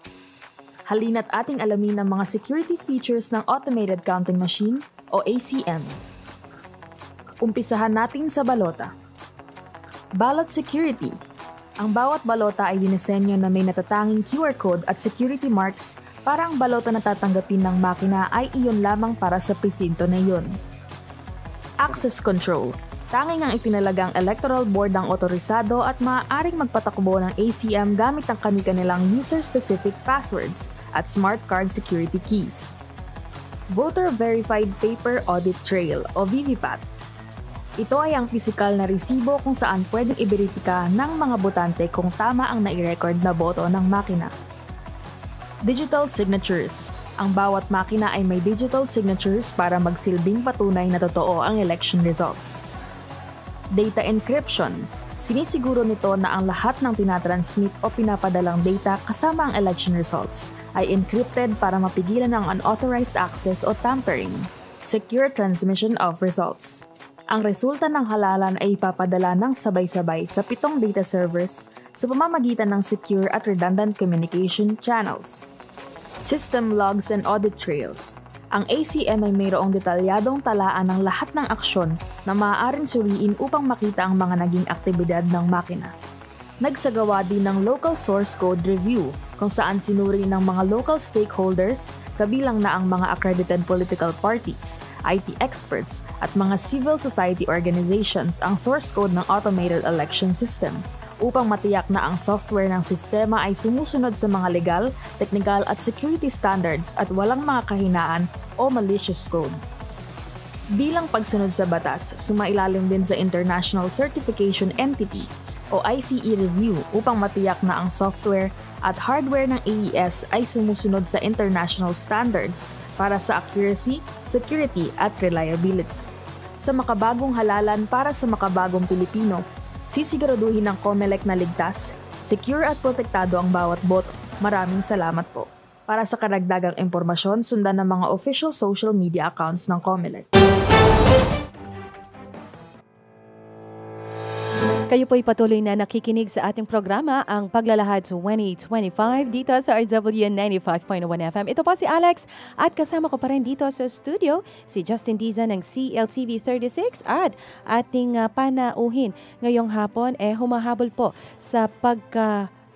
Halina't ating alamin ang mga security features ng Automated Counting Machine o ACM. Umpisahan natin sa balota. Ballot security. Ang bawat balota ay dinisenyo na may natatanging QR code at security marks para ang balota na tatanggapin ng makina ay iyon lamang para sa presinto na iyon. Access control. Tanging ang itinalagang electoral board ang otorisado at maaaring magpatakbo ng ACM gamit ang kani-kanilang user-specific passwords at smart card security keys. Voter Verified Paper Audit Trail o VVPAT. Ito ay ang pisikal na resibo kung saan pwedeng iberipika ng mga botante kung tama ang nai-record na boto ng makina. Digital Signatures. Ang bawat makina ay may digital signatures para magsilbing patunay na totoo ang election results. Data Encryption. Sinisiguro nito na ang lahat ng tinatransmit o pinapadalang data kasama ang election results ay encrypted para mapigilan ang unauthorized access o tampering. Secure Transmission of Results. Ang resulta ng halalan ay ipapadala ng sabay-sabay sa 7 data servers sa pamamagitan ng secure at redundant communication channels. System Logs and Audit Trails. Ang ACM ay mayroong detalyadong talaan ng lahat ng aksyon na maaaring suriin upang makita ang mga naging aktibidad ng makina. Nagsagawa din ng Local Source Code Review kung saan sinuri ng mga local stakeholders, kabilang na ang mga accredited political parties, IT experts at mga civil society organizations ang source code ng automated election system upang matiyak na ang software ng sistema ay sumusunod sa mga legal, technical at security standards at walang mga kahinaan o malicious code. Bilang pagsunod sa batas, sumailalim din sa International Certification Entity o ICE review upang matiyak na ang software at hardware ng AES ay sumusunod sa international standards para sa accuracy, security at reliability. Sa makabagong halalan para sa makabagong Pilipino, sisiguraduhin ng COMELEC na ligtas, secure at protektado ang bawat boto. Maraming salamat po. Para sa karagdagang impormasyon, sundan ng mga official social media accounts ng COMELEC. Kayo po'y patuloy na nakikinig sa ating programa, ang Paglalahad 2025 dito sa RW 95.1 FM. Ito po si Alex at kasama ko pa rin dito sa studio si Justin Diza ng CLTV 36 at ating panauhin ngayong hapon humahabol po sa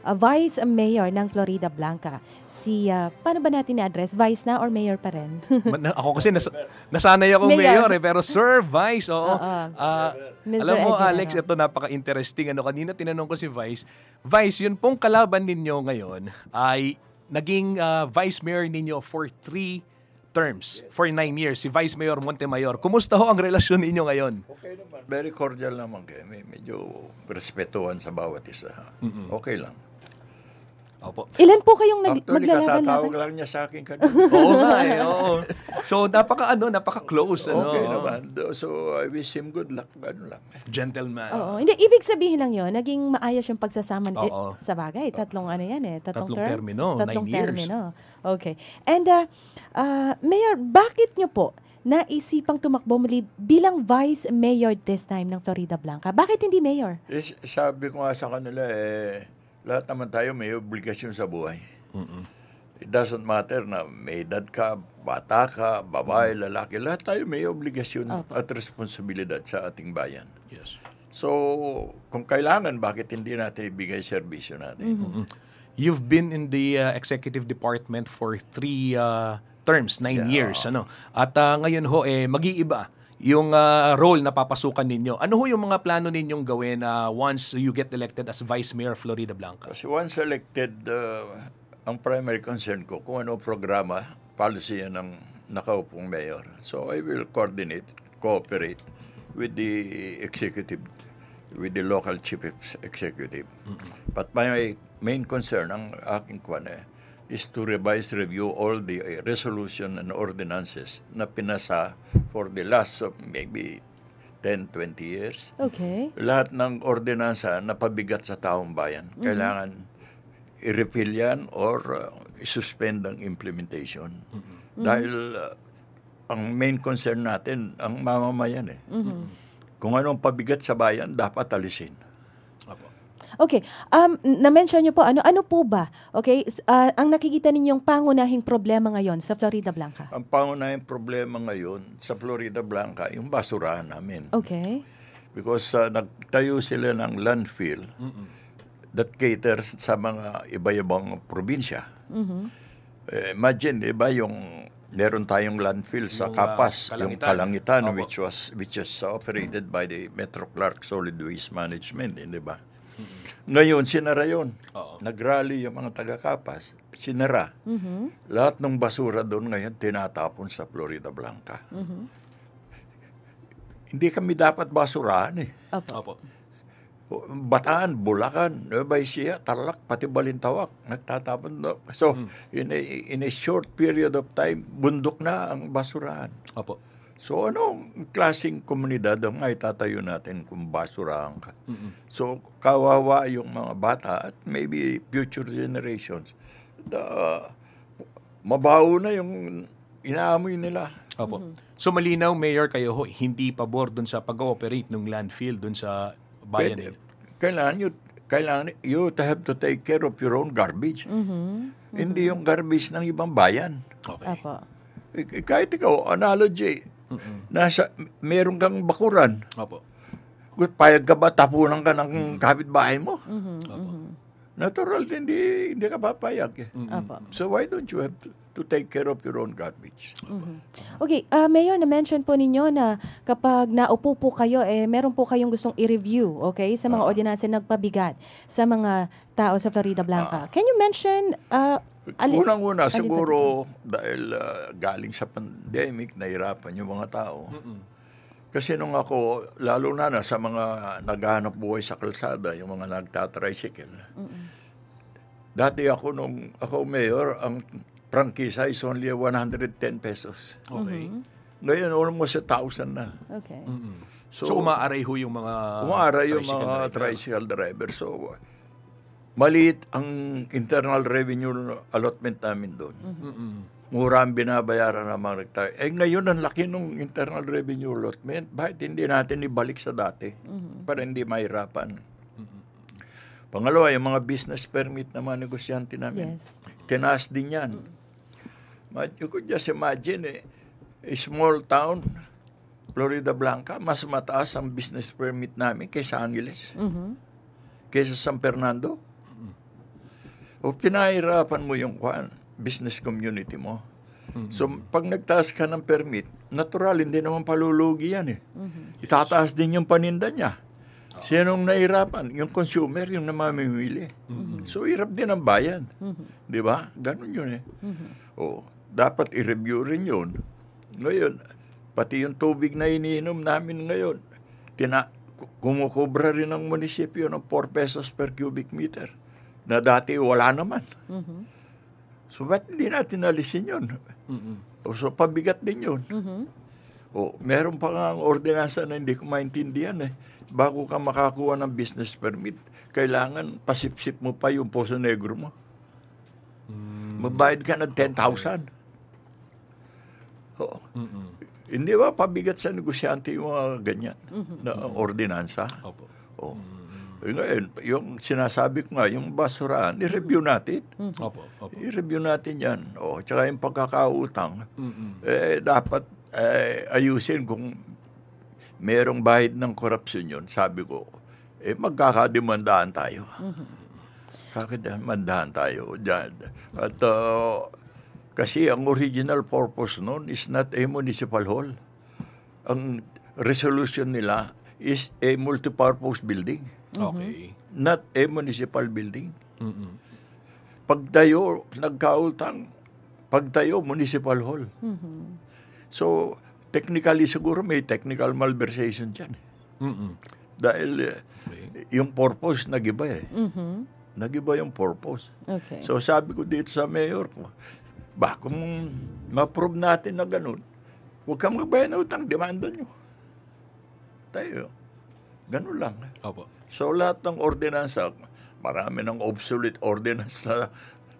Vice Mayor ng Florida Blanca. Paano ba natin i-address? Vice na or Mayor pa rin? Ako kasi nasanay ako Mayor pero Sir Vice, oo. Alam mo Alex, ito napaka-interesting. Kanina tinanong ko si Vice. Vice, yun pong kalaban ninyo ngayon ay naging Vice Mayor ninyo for 3 terms, for 9 years. Si Vice Mayor Montemayor. Kumusta ho ang relasyon ninyo ngayon? Okay naman. Very cordial naman kayo. Medyo respetuhan sa bawat isa. Okay lang. Opo. Ilan po kayong maglalaban? Katatawag lang niya sa akin kanina. Oo nga oo. So, napaka-close. Okay naman. So, I wish him good luck. Lang. Gentleman. Oo. Hindi, ibig sabihin lang yun, naging maayos yung pagsasama sa bagay. Tatlong Tatlong termino. 9 years. Termino. Okay. And, Mayor, bakit nyo po naisipang tumakbo muli bilang Vice Mayor this time ng Florida Blanca? Bakit hindi Mayor? Sabi ko nga sa kanila, lahat naman tayo may obligasyon sa buhay. It doesn't matter na may edad ka, bata ka, babae, lalaki. Lahat tayo may obligasyon at responsibilidad sa ating bayan. Yes. So, kung kailangan, bakit hindi natin ibigay serbisyo natin? You've been in the executive department for 3 terms, 9 years. At ngayon ho, mag-iiba yung role na papasukan ninyo. Ano ho yung mga plano ninyong gawin once you get elected as Vice Mayor Florida Blanca? Kasi once elected, ang primary concern ko, kung ano programa, policy yan ng nakaupong mayor. So I will coordinate, cooperate with the executive, with the local chief executive. But my main concern, ang aking is to review all the resolution and ordinances na pinasa for the last maybe 10-20 years. Okay. Lahat ng ordinansa na pabigat sa taong bayan, kailangan i-repeal yan or i-suspend ang implementation. Dahil ang main concern natin, ang mamamayan Kung anong pabigat sa bayan, dapat alisin. Okay. Na-mention niyo po, ano po ba? Okay, ang nakikita ninyong pangunahing problema ngayon sa Florida Blanca? Ang pangunahing problema ngayon sa Florida Blanca, yung basurahan namin. Okay. Because nagtayo sila ng landfill that caters sa mga iba-ibang probinsya. Imagine, diba, meron tayong landfill sa Capas, yung Kalangitan, which is operated by the Metro Clark Solid Waste Management, di ba? Ngayon, sinara yun. Oo. Nag-rally yung mga taga-Kapas. Sinara. Lahat ng basura doon ngayon tinatapon sa Florida Blanca. Hindi kami dapat basurahan eh. Opo. Bataan, Bulacan, Nueva Ecija, Tarlac, pati Balintawak, nagtatapon. So, in a short period of time, bundok na ang basurahan. Opo. So, anong klaseng komunidad ang itatayo natin kung basurahan ka? So, kawawa yung mga bata at maybe future generations. Mabaho na yung inaamoy nila. Opo. So malinaw, Mayor, kayo ho, hindi pabor dun sa pag-ooperate ng landfill dun sa bayan ninyo. Kailangan you have to take care of your own garbage. Hindi yung garbage ng ibang bayan. Okay. Apo. Kahit ikaw, analogy, meron kang bakuran. Opo. Payag ka ba, tapunan ka ng kapitbahay mo? Opo. Natural, hindi ka papayag. Eh. Apo. So why don't you have to take care of your own garbage? Okay, Mayor, na-mention po ninyo na kapag naupo po kayo, meron po kayong gustong i-review, okay, sa mga ordinansa nagpabigat sa mga tao sa Florida Blanca. Can you mention... Unang-una, siguro dahil galing sa pandemic, nahirapan yung mga tao. Kasi nung ako, lalo na sa mga naghahanap buhay sa kalsada, yung mga nagtatricycle. Dati ako, nung ako mayor, ang prangkisa is only 110 pesos. Okay. Ngayon, almost 1,000 na. Okay. So umaaray ho yung mga tricycle driver. So, maliit ang internal revenue allotment namin doon. Mura ang binabayaran ng mga nagtayo. Ngayon, ang laki ng internal revenue allotment. Bakit hindi natin ibalik sa dati? Para hindi mahirapan. Pangalawa, yung mga business permit na mga negosyante namin. Yes. Tinaas din yan. You could just imagine, a small town, Florida Blanca, mas mataas ang business permit namin kaysa Angeles. Kaysa San Fernando. O pinahirapan mo yung business community mo. So, pag nagtaas ka ng permit, natural, hindi naman palulugi yan eh. Itataas din yung paninda niya. Sinong nahirapan? Yung consumer, yung namamimili. So, hirap din ang bayan. Di ba? Ganun yun eh. O, dapat i-review rin yun. Ngayon, pati yung tubig na iniinom namin ngayon, kumukubra rin ng munisipyo ng 4 pesos per cubic meter. Na dati wala naman. So, ba't hindi natin alisin yun? So, pabigat din yun. Meron pa nga ang ordinansa na hindi ko maintindihan eh. Bago ka makakuha ng business permit, kailangan pasipsip mo pa yung Poso Negro mo. Magbayad ka ng 10,000. Hindi ba pabigat sa negosyante yung mga ganyan na ordinansa? Ngayon, yung sinasabi ko nga, yung basurahan, i-review natin. I-review natin yan. Tsaka yung pagkakautang, dapat ayusin kung merong bahid ng korupsyon yun. Sabi ko, magkakademandaan tayo. Kakademandahan tayo dyan. At kasi ang original purpose nun is not a municipal hall. Ang resolution nila is a multipurpose building. Okay. Not a municipal building. Pagtayo, nagkautang, pagtayo, municipal hall. So, technically siguro may technical malversation dyan. Dahil yung purpose nag-iba eh. Nag-iba yung purpose. Okay. So, sabi ko dito sa mayor ko, kung ma-prove natin na ganun, huwag kang magbayad na utang, demanda nyo. Tayo. Ganun lang. So, lahat ng ordinansa, marami ng obsolete ordinance na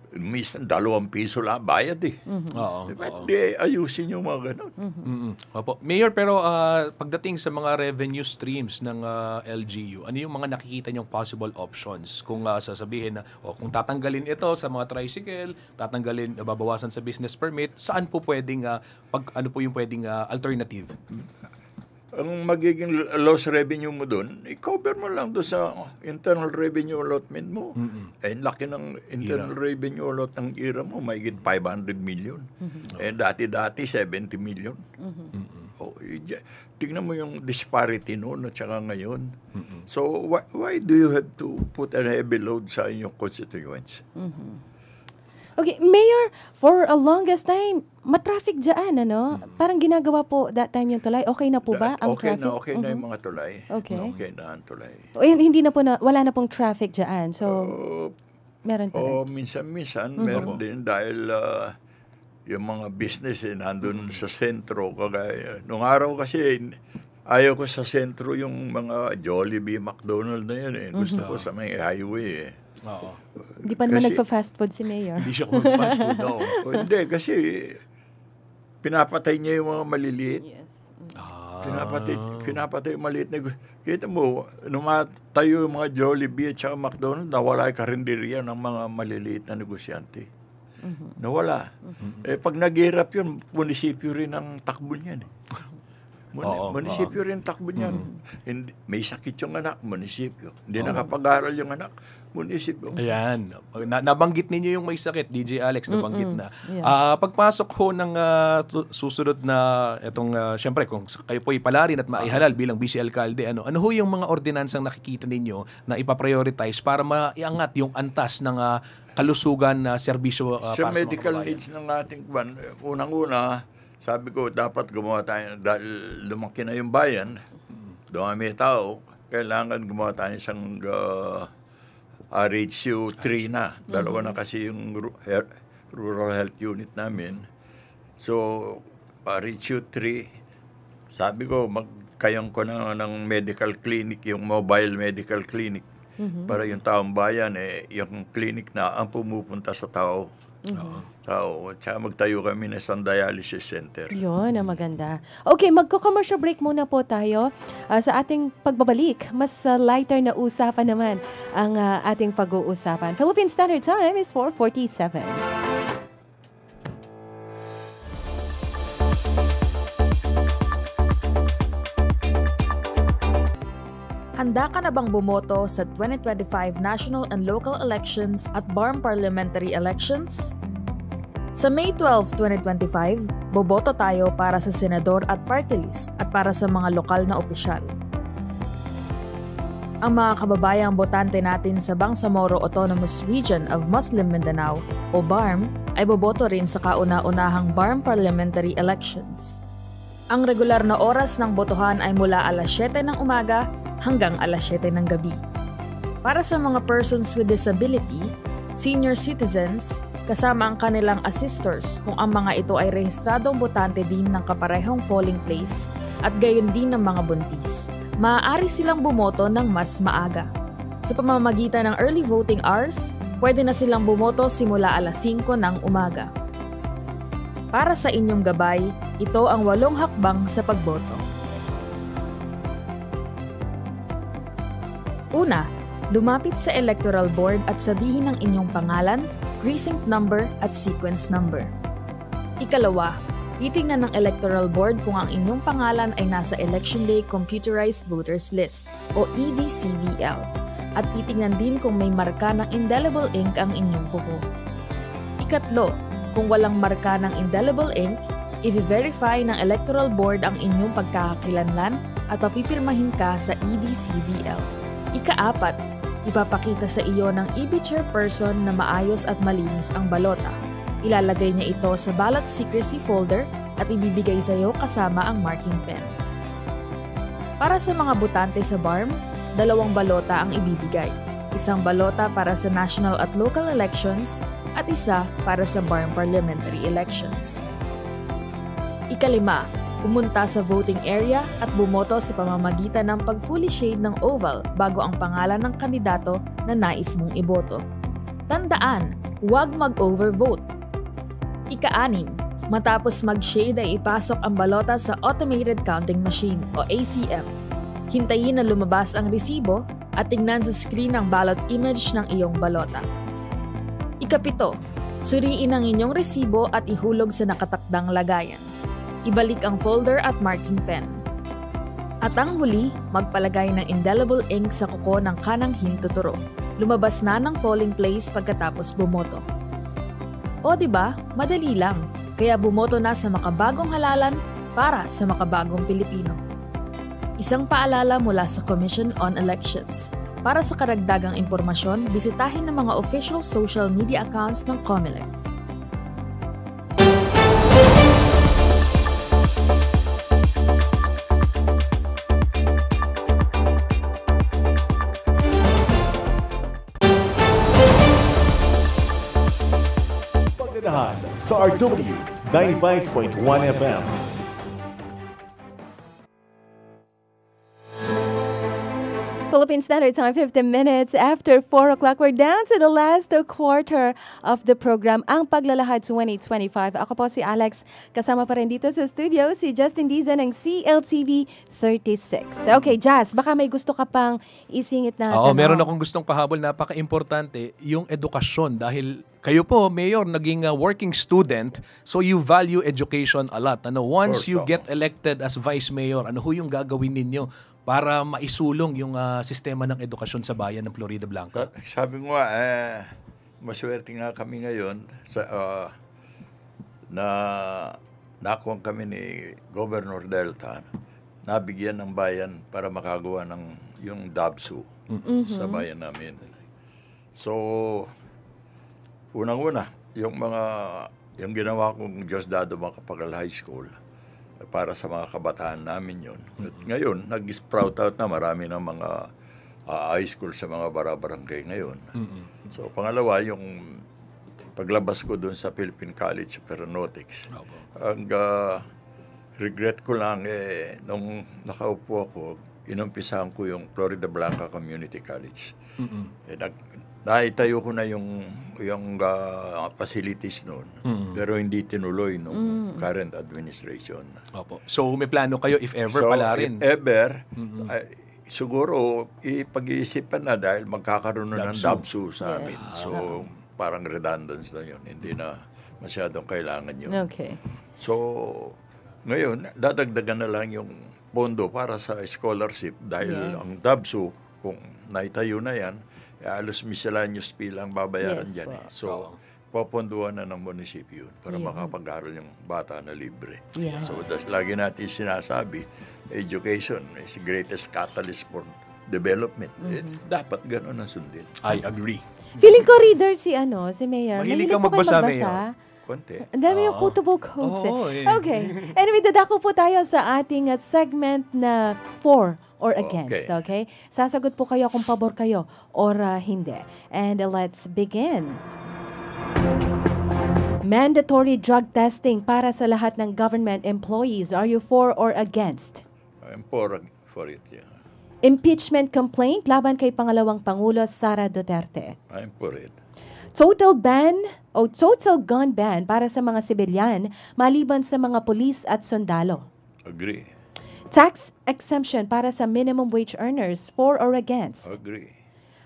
minsan 2 piso lang bayad eh. Di ayusin yung mga ganun. Mayor, pero pagdating sa mga revenue streams ng LGU, ano yung mga nakikita niyong possible options? Kung sasabihin na, kung tatanggalin ito sa mga tricycle, babawasan sa business permit, saan po pwedeng, ano po yung pwedeng alternative? Ang magiging loss revenue mo doon, i-cover mo lang doon sa internal revenue allotment mo. Laki ng internal revenue allot ng IRA mo, mahigit 500 million. Dati-dati 70 million. tingnan mo yung disparity noon at saka ngayon. So, why do you have to put a heavy load sa inyong constituents? Okay, Mayor, for a longest time, matraffic dyan, ano? Parang ginagawa po that time yung tulay. Okay na po ba ang traffic? Okay na yung mga tulay. Okay. Okay na ang tulay. Hindi na po wala na pong traffic dyan. So, meron pa rin. Minsan-minsan, meron din dahil yung mga business nandun sa sentro. Kagaya, nung araw kasi, ayaw ko sa sentro yung mga Jollibee, McDonald's na yan. Gusto ko sa may highway. Hindi pa naman nagpa-fast food si Mayor. Hindi siya mag-fast food, no? Hindi, kasi pinapatay niya yung mga maliliit. Yes. Pinapatay yung maliit na. Kita mo, numatayo yung mga Jollibee at saka McDonald's, nawala yung karinderiya ng mga maliliit na negosyante. Nawala. Pag naghirap yun, munisipyo rin ang takbo niyan. Munisipyo rin takbo niyan. May sakit yung anak, munisipyo. Hindi nakapag-aral yung anak, munisipyo. Ayan. Nabanggit ninyo yung may sakit, DJ Alex, nabanggit na. Yeah. Pagpasok ho ng susunod na itong, syempre, kung kayo po ipalarin at maihalal bilang vice alkalde, ano ho yung mga ordinansang nakikita ninyo na ipaprioritize para maiangat yung antas ng kalusugan na serbisyo para sa mga medical kababayan? needs ng ating unang-una, sabi ko, dapat gumawa tayo, dahil lumaki na yung bayan, dumami tao, kailangan gumawa tayo isang RHU 3 na. Dalawa na kasi yung rural health unit namin. So, RHU 3, sabi ko, magkayang ko na ng medical clinic, yung mobile medical clinic, para yung taong bayan, yung clinic na ang pumupunta sa tao. Tsaka magtayo kami ng isang dialysis center. Yun, maganda. Okay, magko-commercial break muna po tayo. Sa ating pagbabalik, mas lighter na usapan naman ang ating pag-uusapan. Philippine Standard Time is 4:47. Handa ka na bang bumoto sa 2025 national and local elections at BARM parliamentary elections? Sa May 12, 2025, boboto tayo para sa senador at party list at para sa mga lokal na opisyal. Ang mga kababayang botante natin sa Bangsamoro Autonomous Region of Muslim Mindanao o BARM ay boboto rin sa kauna-unahang BARM parliamentary elections. Ang regular na oras ng botohan ay mula alas 7 ng umaga hanggang alas 7 ng gabi. Para sa mga persons with disability, senior citizens, kasama ang kanilang assistors kung ang mga ito ay rehistradong botante din ng kaparehong polling place at gayon din ng mga buntis, maaari silang bumoto ng mas maaga. Sa pamamagitan ng early voting hours, pwede na silang bumoto simula alas 5 ng umaga. Para sa inyong gabay, ito ang 8 hakbang sa pagboto. Una, lumapit sa Electoral Board at sabihin ang inyong pangalan, precinct number at sequence number. Ikalawa, titingnan ng Electoral Board kung ang inyong pangalan ay nasa Election Day Computerized Voters List o EDCVL at titingnan din kung may marka ng indelible ink ang inyong kuko. Ikatlo, kung walang marka ng indelible ink, i-verify ng Electoral Board ang inyong pagkakakilanlan at papipirmahin ka sa EDCVL. Ikaapat, ipapakita sa iyo ng EB chairperson na maayos at malinis ang balota. Ilalagay niya ito sa ballot secrecy folder at ibibigay sa iyo kasama ang marking pen. Para sa mga botante sa BARM, 2 balota ang ibibigay. Isang balota para sa national at local elections at isa para sa BARM parliamentary elections. Ikalima, pumunta sa voting area at bumoto sa pamamagitan ng pag-fully shade ng oval bago ang pangalan ng kandidato na nais mong iboto. Tandaan, huwag mag-overvote. Ika-6, matapos mag-shade ay ipasok ang balota sa Automated Counting Machine o ACM. Hintayin na lumabas ang resibo at tingnan sa screen ang ballot image ng iyong balota. Ika-7, suriin ang inyong resibo at ihulog sa nakatakdang lagayan. Ibalik ang folder at marking pen. At ang huli, magpalagay ng indelible ink sa kuko ng kanang hintuturo. Lumabas na ng polling place pagkatapos bumoto. O diba, madali lang. Kaya bumoto na sa makabagong halalan, para sa makabagong Pilipino. Isang paalala mula sa Commission on Elections. Para sa karagdagang impormasyon, bisitahin ang mga official social media accounts ng COMELEC. Pagdadahan sa RW 95.1 FM. Philippine Standard Time, 15 minutes after 4 o'clock. We're down to the last quarter of the program, ang Paglalahad 2025. Ako po si Alex. Kasama pa rin dito sa studio si Justin Dizon ng CLTV 36. Okay, Jazz, baka may gusto ka pang isingit na Oo, tanong. meron akong gustong pahabol. Napaka-importante yung edukasyon dahil kayo po, Mayor, naging working student, so you value education a lot. Once you get elected as Vice Mayor, ano ho yung gagawin ninyo para maisulong yung sistema ng edukasyon sa bayan ng Florida Blanca? Sabi ko nga, maswerte nga kami ngayon sa na nakuha kami ni Governor Delta, nabigyan ng bayan para makagawa ng yung DABSU sa bayan namin. So, unang-una, yung ginawa kong Diosdado Macapagal High School, para sa mga kabataan namin yun. At ngayon, nag-sprout out na marami ng mga high school sa mga barangay ngayon. So, pangalawa, yung paglabas ko doon sa Philippine College of Aeronautics. Ang regret ko lang, nung nakaupo ako, inumpisahan ko yung Florida Blanca Community College. Naitayo ko na yung facilities noon, pero hindi tinuloy nung current administration. Opo. So may plano kayo if ever pala rin? If ever, siguro pag-iisipan na dahil magkakaroon na ng DABSU sa amin. So parang redundance na yun. Hindi na masyadong kailangan yun. Okay. So ngayon, dadagdagan na lang yung pondo para sa scholarship dahil ang DABSU, kung naitayo na yan, alos miscellaneous fee lang babayaran dyan. So, poponduhan na ng munisipyo para makapag-aral yung bata na libre. So, lagi natin sinasabi, education is the greatest catalyst for development. Dapat gano'n ang sundin. I agree. Feeling ko reader si Mayor. Mahilig kang po kayo magbasa, magbasa. Konti. Ang dami yung quotable quotes. Oo, Okay. Anyway, dadako po tayo sa ating segment na 4 or against, okay? Sasagot po kayo kung pabor kayo or hindi. And let's begin. Mandatory drug testing para sa lahat ng government employees. Are you for or against? I'm for it, yeah. Impeachment complaint laban kay pangalawang Pangulo Sara Duterte. I'm for it. Total gun ban para sa mga sibilyan maliban sa mga pulis at sundalo. Agree. Tax exemption para sa minimum wage earners, for or against? Agree.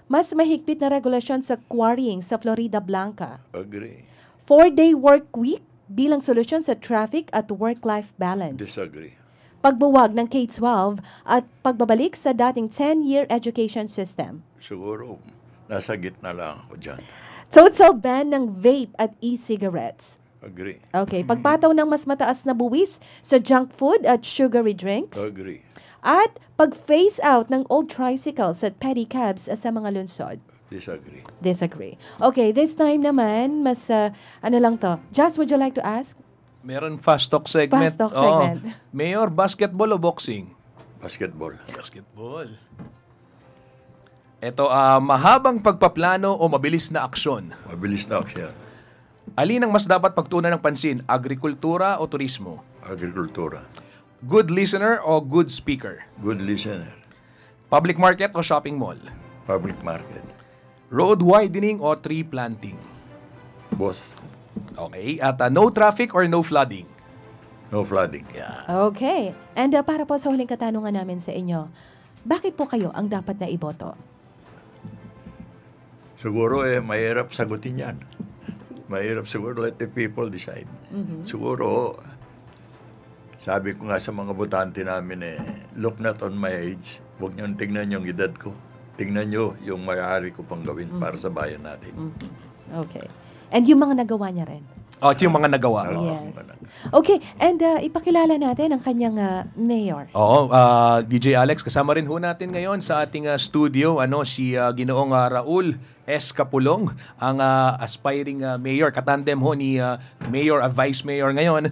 Mas mahigpit na regulasyon sa quarrying sa Florida Blanca. Agree. 4-day work week bilang solusyon sa traffic at work-life balance. Disagree. Pagbuwag ng K-12 at pagbabalik sa dating 10-year education system. Siguro, nasa gitna lang ako dyan. Total ban ng vape at e-cigarettes. Agree. Okay, pagpataw ng mas mataas na buwis sa junk food at sugary drinks. Agree. At pag-phase out ng old tricycles at pedicabs sa mga lungsod. Disagree. Disagree. Okay, this time naman, mas lang to. Just, would you like to ask? Meron fast talk segment. Fast talk segment. Mayor, basketball o boxing? Basketball. Basketball. Ito, mahabang pagpaplano o mabilis na aksyon? Mabilis na aksyon. Alin ang mas dapat pagtuunan ng pansin? Agrikultura o turismo? Agrikultura. Good listener o good speaker? Good listener. Public market o shopping mall? Public market. Road widening o tree planting? Boss. Okay. At no traffic or no flooding? No flooding. Okay. And para po sa huling katanungan namin sa inyo, bakit po kayo ang dapat na iboto? Siguro mahirap sagutin yan. Mahirap siguro, let the people decide. Siguro, sabi ko nga sa mga botante namin look not on my age. Huwag niyong tingnan yung edad ko. Tingnan niyo yung mayari ko pang gawin para sa bayan natin. Okay. And yung mga nagawa niya rin? Ito yung mga nagawa. Yes. Okay, and ipakilala natin ang kanyang mayor. Oo, DJ Alex, kasama rin ho natin ngayon sa ating studio si Ginoong Raul S. Capulong, ang aspiring mayor, katandem ho ni Mayor at Vice Mayor ngayon.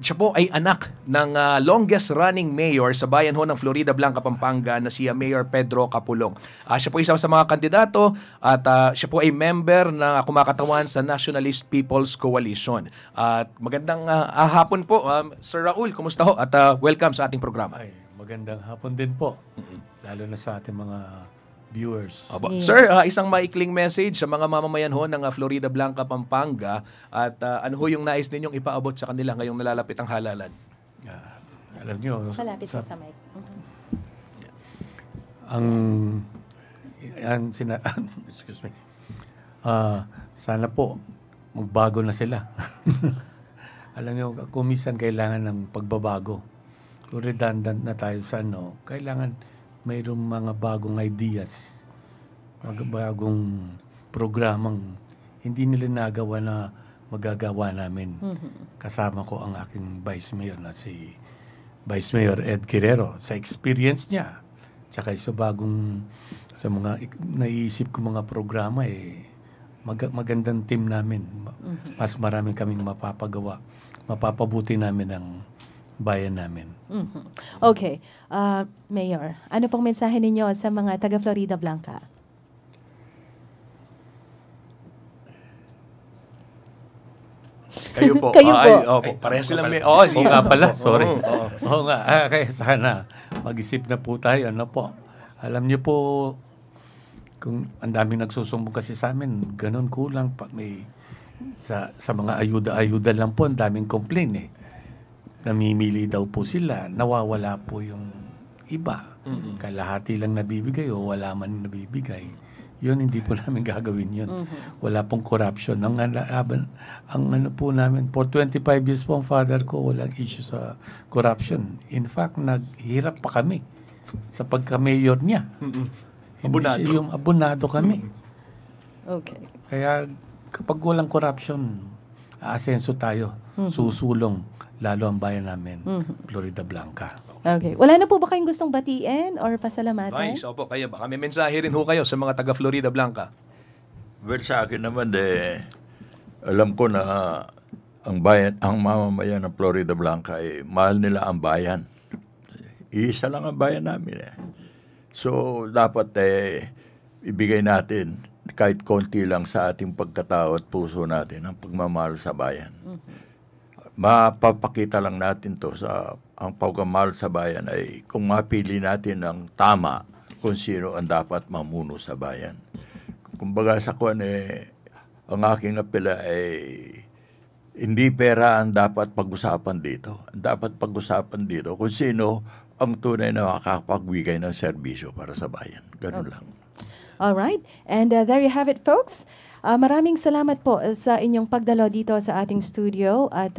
Siya po ay anak ng longest running mayor sa bayan ho ng Florida Blanca, Pampanga na si Mayor Pedro Capulong. Siya po isa sa mga kandidato at siya po ay member na kumakatawan sa Nationalist People's Coalition. At magandang hapon po, Sir Raul, kumusta ho? At welcome sa ating programa. Ay, magandang hapon din po, lalo na sa ating mga viewers. Yes. Sir, isang maikling message sa mga mamamayan ho ng Florida Blanca, Pampanga at ano ho yung nais ninyong ipaabot sa kanila ngayong nalalapit ang halalan? Alam nyo, Malapit sa mic. excuse me. Sana po magbago na sila. Alam nyo, kung minsan kailangan ng pagbabago. Kung redundant na tayo sa kailangan mayroong mga bagong ideas, mga bagong programang hindi nila nagawa na magagawa namin. Kasama ko ang aking Vice Mayor na si Vice Mayor Ed Guerrero. Sa experience niya, tsaka sa mga naiisip ko mga programa, magandang team namin. Mas marami kaming mapapagawa. Mapapabuti namin ang bayan namin. Okay. Mayor, ano pong mensahe ninyo sa mga taga Florida Blanca? Kayo po. Kayo po. Parehas silang may... Oo nga pala, sorry. Oo. Oo nga, kaya sana mag-isip na po tayo. Alam niyo po, kung ang daming nagsusumbong kasi sa amin, ganun kulang. Sa mga ayuda-ayuda lang po, ang daming complain namimili daw po sila, nawawala po yung iba. Kalahati lang nabibigay o wala man nabibigay. Yun, hindi po namin gagawin yun. Wala pong corruption. Ang ano po namin, for 25 years po ang father ko, walang issue sa corruption. In fact, naghirap pa kami sa pagka-mayor niya. Abonado. Yung abonado kami. Okay. Kaya kapag walang corruption, aasenso tayo, susulong lalo ang bayan namin, Florida Blanca. Okay. Wala na po ba kayong gustong batiin or pasalamatan? Nice. Opo, kayo. Baka may mensahe rin ho kayo sa mga taga Florida Blanca. Well, sa akin naman, alam ko na ang mamamayan ng Florida Blanca mahal nila ang bayan. Isa lang ang bayan namin. So, dapat ibigay natin kahit konti lang sa ating pagkatao at puso natin ang pagmamahal sa bayan. Mapapakita lang natin to sa ang pagmamahal sa bayan ay kung mapili natin ang tama kung sino ang dapat mamuno sa bayan. Kumbaga sa ang aking apela hindi pera ang dapat pag-usapan dito. Ang dapat pag-usapan dito kung sino ang tunay na makakapagbigay ng serbisyo para sa bayan. Ganun lang. All right. And there you have it, folks. Maraming salamat po sa inyong pagdalo dito sa ating studio at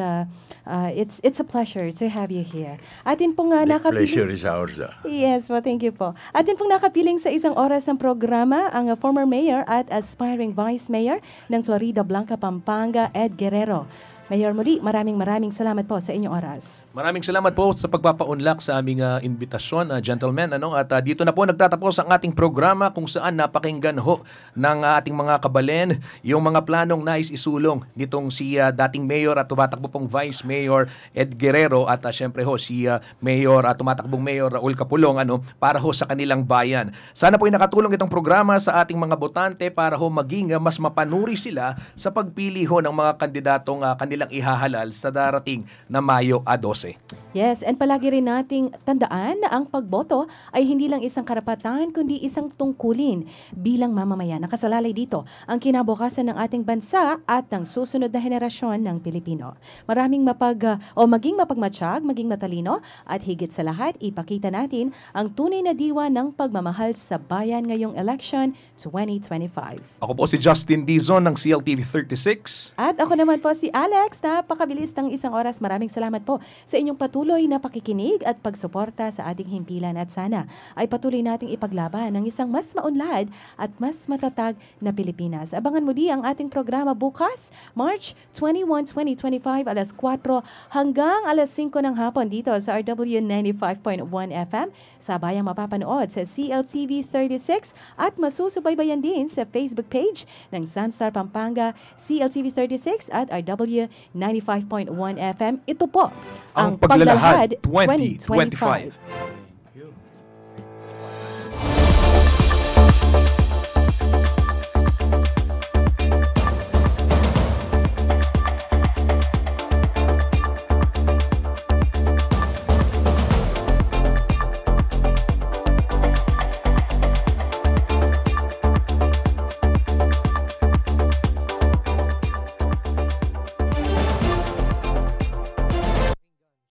it's a pleasure to have you here. Atin pong The pleasure is ours. Yes, well, thank you po. Atin pong nakapiling sa isang oras ng programa ang former mayor at aspiring vice mayor ng Florida Blanca, Pampanga, Ed Guerrero. Mayor, muli, maraming salamat po sa inyong oras. Maraming salamat po sa pagpapaunlak sa aming invitasyon, gentlemen. At dito na po nagtatapos ang ating programa kung saan napakinggan ho ng ating mga kabalen yung mga planong nais isulong nitong si dating mayor at tumatakbo pong vice mayor Ed Guerrero at syempre ho si mayor at tumatakbong mayor Raul Capulong para ho sa kanilang bayan. Sana po ay nakatulong itong programa sa ating mga botante para ho maging mas mapanuri sila sa pagpili ho ng mga kandidatong kanilang ihahalal sa darating na Mayo 12. Yes, and palagi rin nating tandaan na ang pagboto ay hindi lang isang karapatan kundi isang tungkulin bilang mamamayan. Nakasalalay dito ang kinabukasan ng ating bansa at ng susunod na henerasyon ng Pilipino. Maraming maging mapagmatsyag, maging matalino at higit sa lahat ipakita natin ang tunay na diwa ng pagmamahal sa bayan ngayong election 2025. Ako po si Justin Dizon ng CLTV 36. At ako naman po si Alex Alex, napakabilis ng isang oras. Maraming salamat po sa inyong patuloy na pakikinig at pagsuporta sa ating himpilan at sana ay patuloy nating ipaglaban ng isang mas maunlad at mas matatag na Pilipinas. Abangan mo di ang ating programa bukas, March 21, 2025, alas 4 hanggang alas 5 ng hapon dito sa RW 95.1 FM. Sabayang mapapanood sa CLTV 36 at masusubaybayan din sa Facebook page ng Sunstar Pampanga, CLTV 36 at RW 95.1 FM. Ito po ang Paglalahad 2025.